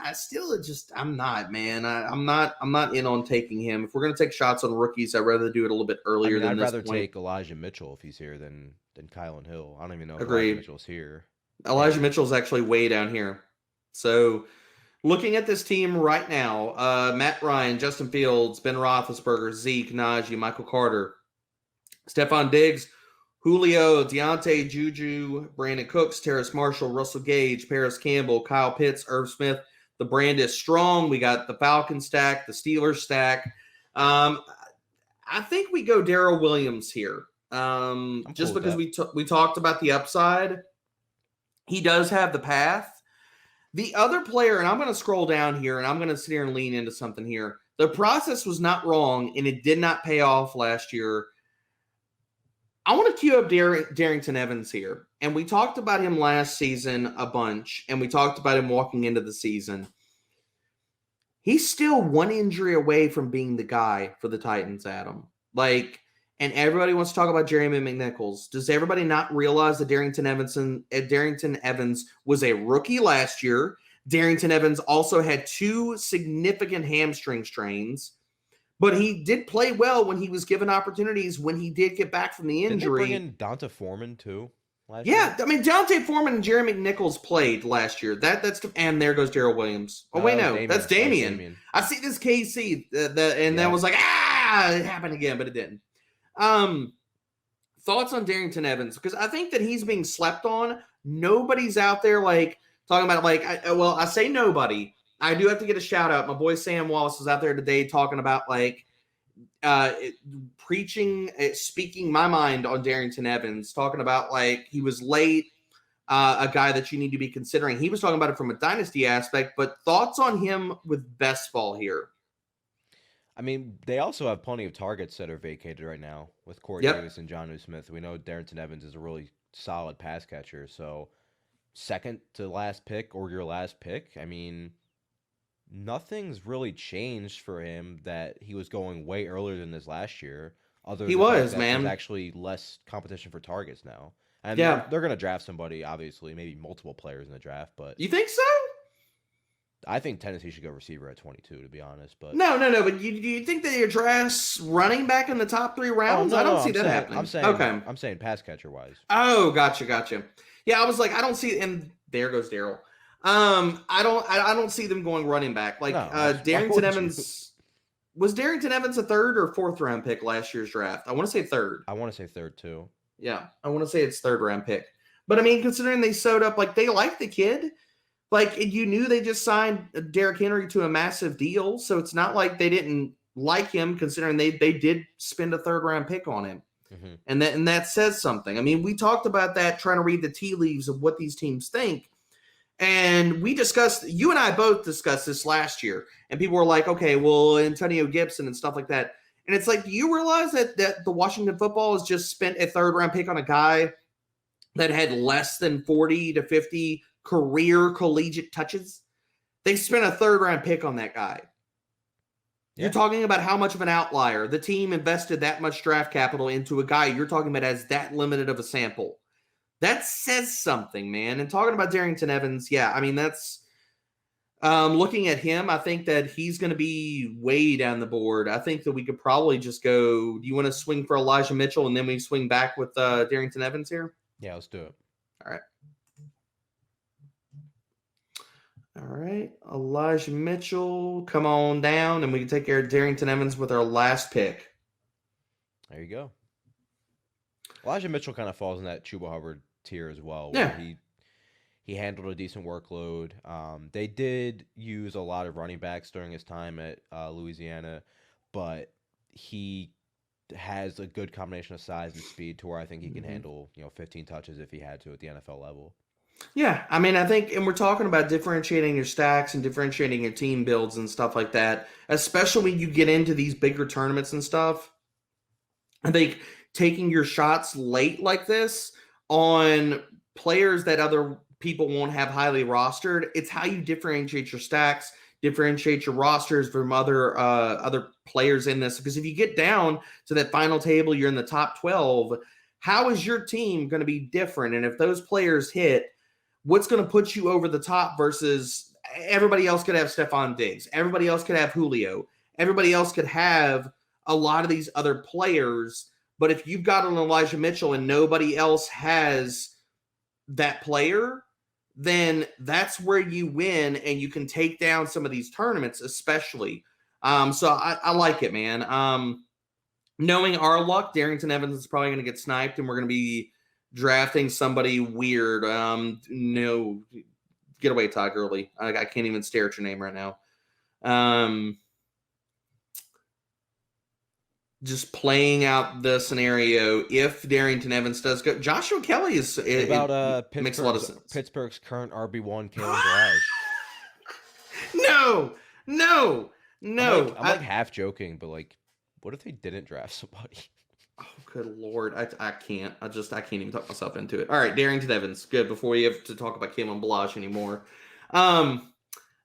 I'm not, man. I'm not in on taking him. If we're going to take shots on rookies, I'd rather do it a little bit earlier than this. I'd rather take Elijah Mitchell if he's here than Kylan Hill. I don't even know if Agreed. Elijah Mitchell's here. Elijah Mitchell's actually way down here. So looking at this team right now, Matt Ryan, Justin Fields, Ben Roethlisberger, Zeke, Najee, Michael Carter, Stephon Diggs, Julio, Deontay, Juju, Brandon Cooks, Terrace Marshall, Russell Gage, Paris Campbell, Kyle Pitts, Irv Smith. The brand is strong. We got the Falcons stack, the Steelers stack. I think we go Daryl Williams here. Just because we talked about the upside. He does have the path. The other player, and I'm going to scroll down here, and I'm going to sit here and lean into something here. The process was not wrong, and it did not pay off last year. I want to cue up Darrington Evans here. And we talked about him last season a bunch, and we talked about him walking into the season. He's still one injury away from being the guy for the Titans, Adam. And everybody wants to talk about Jeremy McNichols. Does everybody not realize that Darrington Evans was a rookie last year? Darrington Evans also had 2 significant hamstring strains. But he did play well when he was given opportunities when he did get back from the injury. Didn't they bring in Donta Foreman too last year? I mean, Donta Foreman and Jeremy McNichols played last year. And there goes Daryl Williams. Oh, wait, no. That's Damian. I see this KC. And that was like, it happened again, but it didn't. Thoughts on Darrington Evans? Because I think that he's being slept on. Nobody's out there like talking about I say nobody. I do have to get a shout out. My boy Sam Wallace was out there today talking about like speaking my mind on Darrington Evans, talking about like he was late, a guy that you need to be considering. He was talking about it from a dynasty aspect, but thoughts on him with best ball here? I mean, they also have plenty of targets that are vacated right now with Corey Davis and Jonnu Smith. We know Darrington Evans is a really solid pass catcher. So, second to last pick or your last pick, I mean, nothing's really changed for him that he was going way earlier than this last year. He was, man. There's actually less competition for targets now. And yeah, they're going to draft somebody, obviously, maybe multiple players in the draft. But you think so? I think Tennessee should go receiver at 22, to be honest. But no. But you think that your drafts running back in the top 3 rounds? I don't see that happening. I'm saying pass catcher wise. Oh, gotcha. Yeah, I was like, I don't see, and there goes Daryl. I don't see them going running back. Like Darrington Evans. Was Darrington Evans a 3rd or 4th round pick last year's draft? I want to say 3rd. I want to say 3rd too. Yeah, I want to say it's 3rd round pick. But I mean, considering they sewed up, like they like the kid. Like you knew they just signed Derrick Henry to a massive deal, so it's not like they didn't like him. Considering they did spend a 3rd round pick on him, and that says something. I mean, we talked about that, trying to read the tea leaves of what these teams think, and you and I both discussed this last year, and people were like, okay, well, Antonio Gibson and stuff like that, and it's like, do you realize that the Washington Football has just spent a 3rd round pick on a guy that had less than 40 to 50 career collegiate touches? They spent a 3rd round pick on that guy. Yeah. You're talking about how much of an outlier. The team invested that much draft capital into a guy you're talking about as that limited of a sample. That says something, man. And talking about Darrington Evans, yeah, I mean, that's looking at him, I think that he's going to be way down the board. I think that we could probably just go, do you want to swing for Elijah Mitchell and then we swing back with Darrington Evans here? Yeah, let's do it. All right, Elijah Mitchell, come on down, and we can take care of Darrington Evans with our last pick. There you go. Elijah Mitchell kind of falls in that Chuba Hubbard tier as well. Yeah. Where he handled a decent workload. They did use a lot of running backs during his time at Louisiana, but he has a good combination of size and speed to where I think he can handle 15 touches if he had to at the NFL level. Yeah, I mean, I think, and we're talking about differentiating your stacks and differentiating your team builds and stuff like that, especially when you get into these bigger tournaments and stuff. I think taking your shots late like this on players that other people won't have highly rostered, it's how you differentiate your stacks, differentiate your rosters from other players in this. Because if you get down to that final table, you're in the top 12, how is your team going to be different? And if those players hit, what's going to put you over the top versus everybody else could have Stephon Diggs. Everybody else could have Julio. Everybody else could have a lot of these other players. But if you've got an Elijah Mitchell and nobody else has that player, then that's where you win and you can take down some of these tournaments, especially. So I like it, man. Knowing our luck, Darrington Evans is probably going to get sniped and we're going to be drafting somebody weird. No, get away, Todd Gurley. I can't even stare at your name right now. Just playing out the scenario. If Darrington Evans does go, Joshua Kelly is about makes a lot of sense. Pittsburgh's current RB1, Kalen Balaj. No. I'm like half joking, but like, what if they didn't draft somebody? Oh, good Lord. I can't. I can't even talk myself into it. All right, Darrington Evans. Good. Before you have to talk about Kalen Balaj anymore.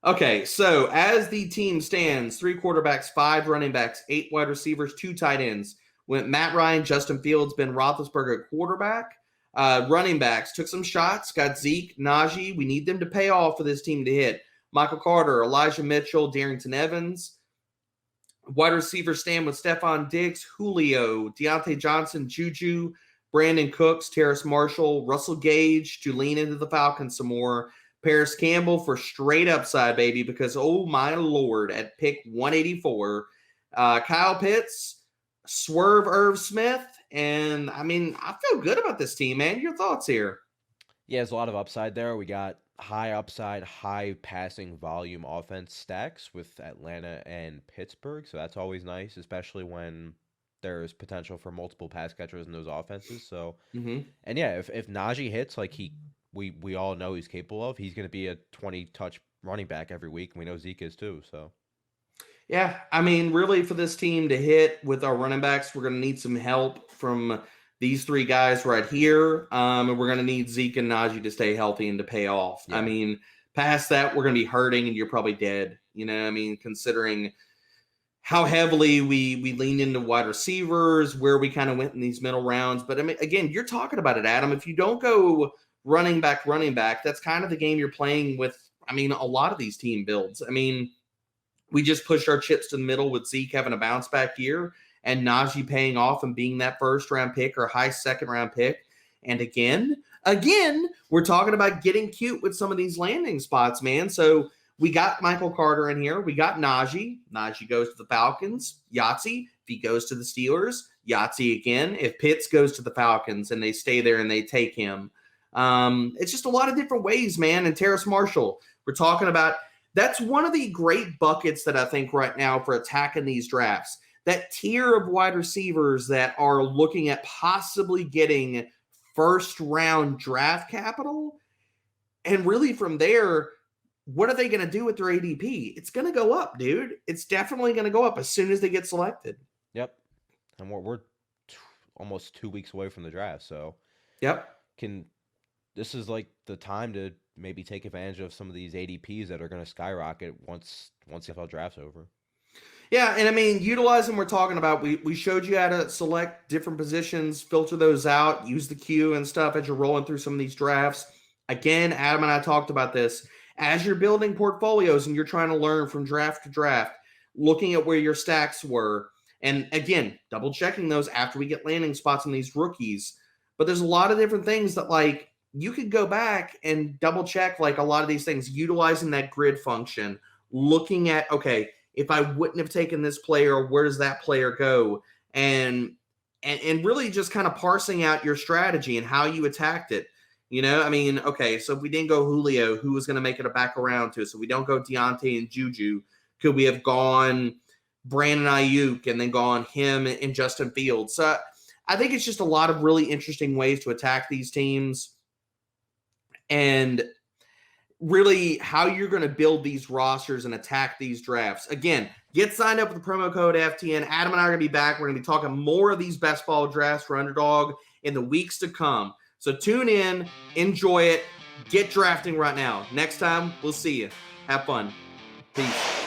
Okay, so as the team stands, 3 quarterbacks, 5 running backs, 8 wide receivers, 2 tight ends. Went Matt Ryan, Justin Fields, Ben Roethlisberger at quarterback. Running backs took some shots, got Zeke, Najee. We need them to pay off for this team to hit. Michael Carter, Elijah Mitchell, Darrington Evans. Wide receiver stand with Stephon Diggs, Julio, Deontay Johnson, Juju, Brandon Cooks, Terrace Marshall, Russell Gage to lean into the Falcons some more. Paris Campbell for straight upside, baby, because, oh, my Lord, at pick 184, Kyle Pitts, Swerve Irv Smith, and I mean, I feel good about this team, man. Your thoughts here? Yeah, there's a lot of upside there. We got high upside, high passing volume offense stacks with Atlanta and Pittsburgh, so that's always nice, especially when there's potential for multiple pass catchers in those offenses. So, and yeah, if Najee hits like we all know he's capable of, he's going to be a 20-touch running back every week, and we know Zeke is too. So, yeah, I mean, really, for this team to hit with our running backs, we're going to need some help from these three guys right here, and we're going to need Zeke and Najee to stay healthy and to pay off. Yeah. I mean, past that, we're going to be hurting, and you're probably dead. You know, I mean, considering how heavily we lean into wide receivers, where we kind of went in these middle rounds. But I mean, again, you're talking about it, Adam. If you don't go running back, that's kind of the game you're playing with. I mean, a lot of these team builds. I mean, we just pushed our chips to the middle with Zeke having a bounce back year and Najee paying off and being that first round pick or high second round pick. And again, we're talking about getting cute with some of these landing spots, man. So we got Michael Carter in here. We got Najee. Najee goes to the Falcons. Yahtzee, if he goes to the Steelers. Yahtzee again. If Pitts goes to the Falcons and they stay there and they take him. It's just a lot of different ways, man. And Terrace Marshall, we're talking about. That's one of the great buckets that I think right now for attacking these drafts. That tier of wide receivers that are looking at possibly getting first-round draft capital. And really from there, what are they going to do with their ADP? It's going to go up, dude. It's definitely going to go up as soon as they get selected. Yep. And we're almost 2 weeks away from the draft, so yep. This is like the time to maybe take advantage of some of these ADPs that are going to skyrocket once the NFL draft's over. Yeah, and I mean, utilizing we're talking about, we showed you how to select different positions, filter those out, use the queue and stuff as you're rolling through some of these drafts. Again, Adam and I talked about this. As you're building portfolios and you're trying to learn from draft to draft, looking at where your stacks were, and again, double checking those after we get landing spots on these rookies. But there's a lot of different things that like you could go back and double check like a lot of these things, utilizing that grid function, looking at, okay, if I wouldn't have taken this player, where does that player go? And really just kind of parsing out your strategy and how you attacked it. You know, I mean, okay, so if we didn't go Julio, who was going to make it a back around to? So we don't go Deontay and Juju. Could we have gone Brandon Ayuk and then gone him and Justin Fields? So I think it's just a lot of really interesting ways to attack these teams. And really how you're going to build these rosters and attack these drafts. Again, get signed up with the promo code FTN. Adam and I are going to be back. We're going to be talking more of these best ball drafts for Underdog in the weeks to come. So tune in, enjoy it, get drafting right now. Next time, we'll see you. Have fun. Peace.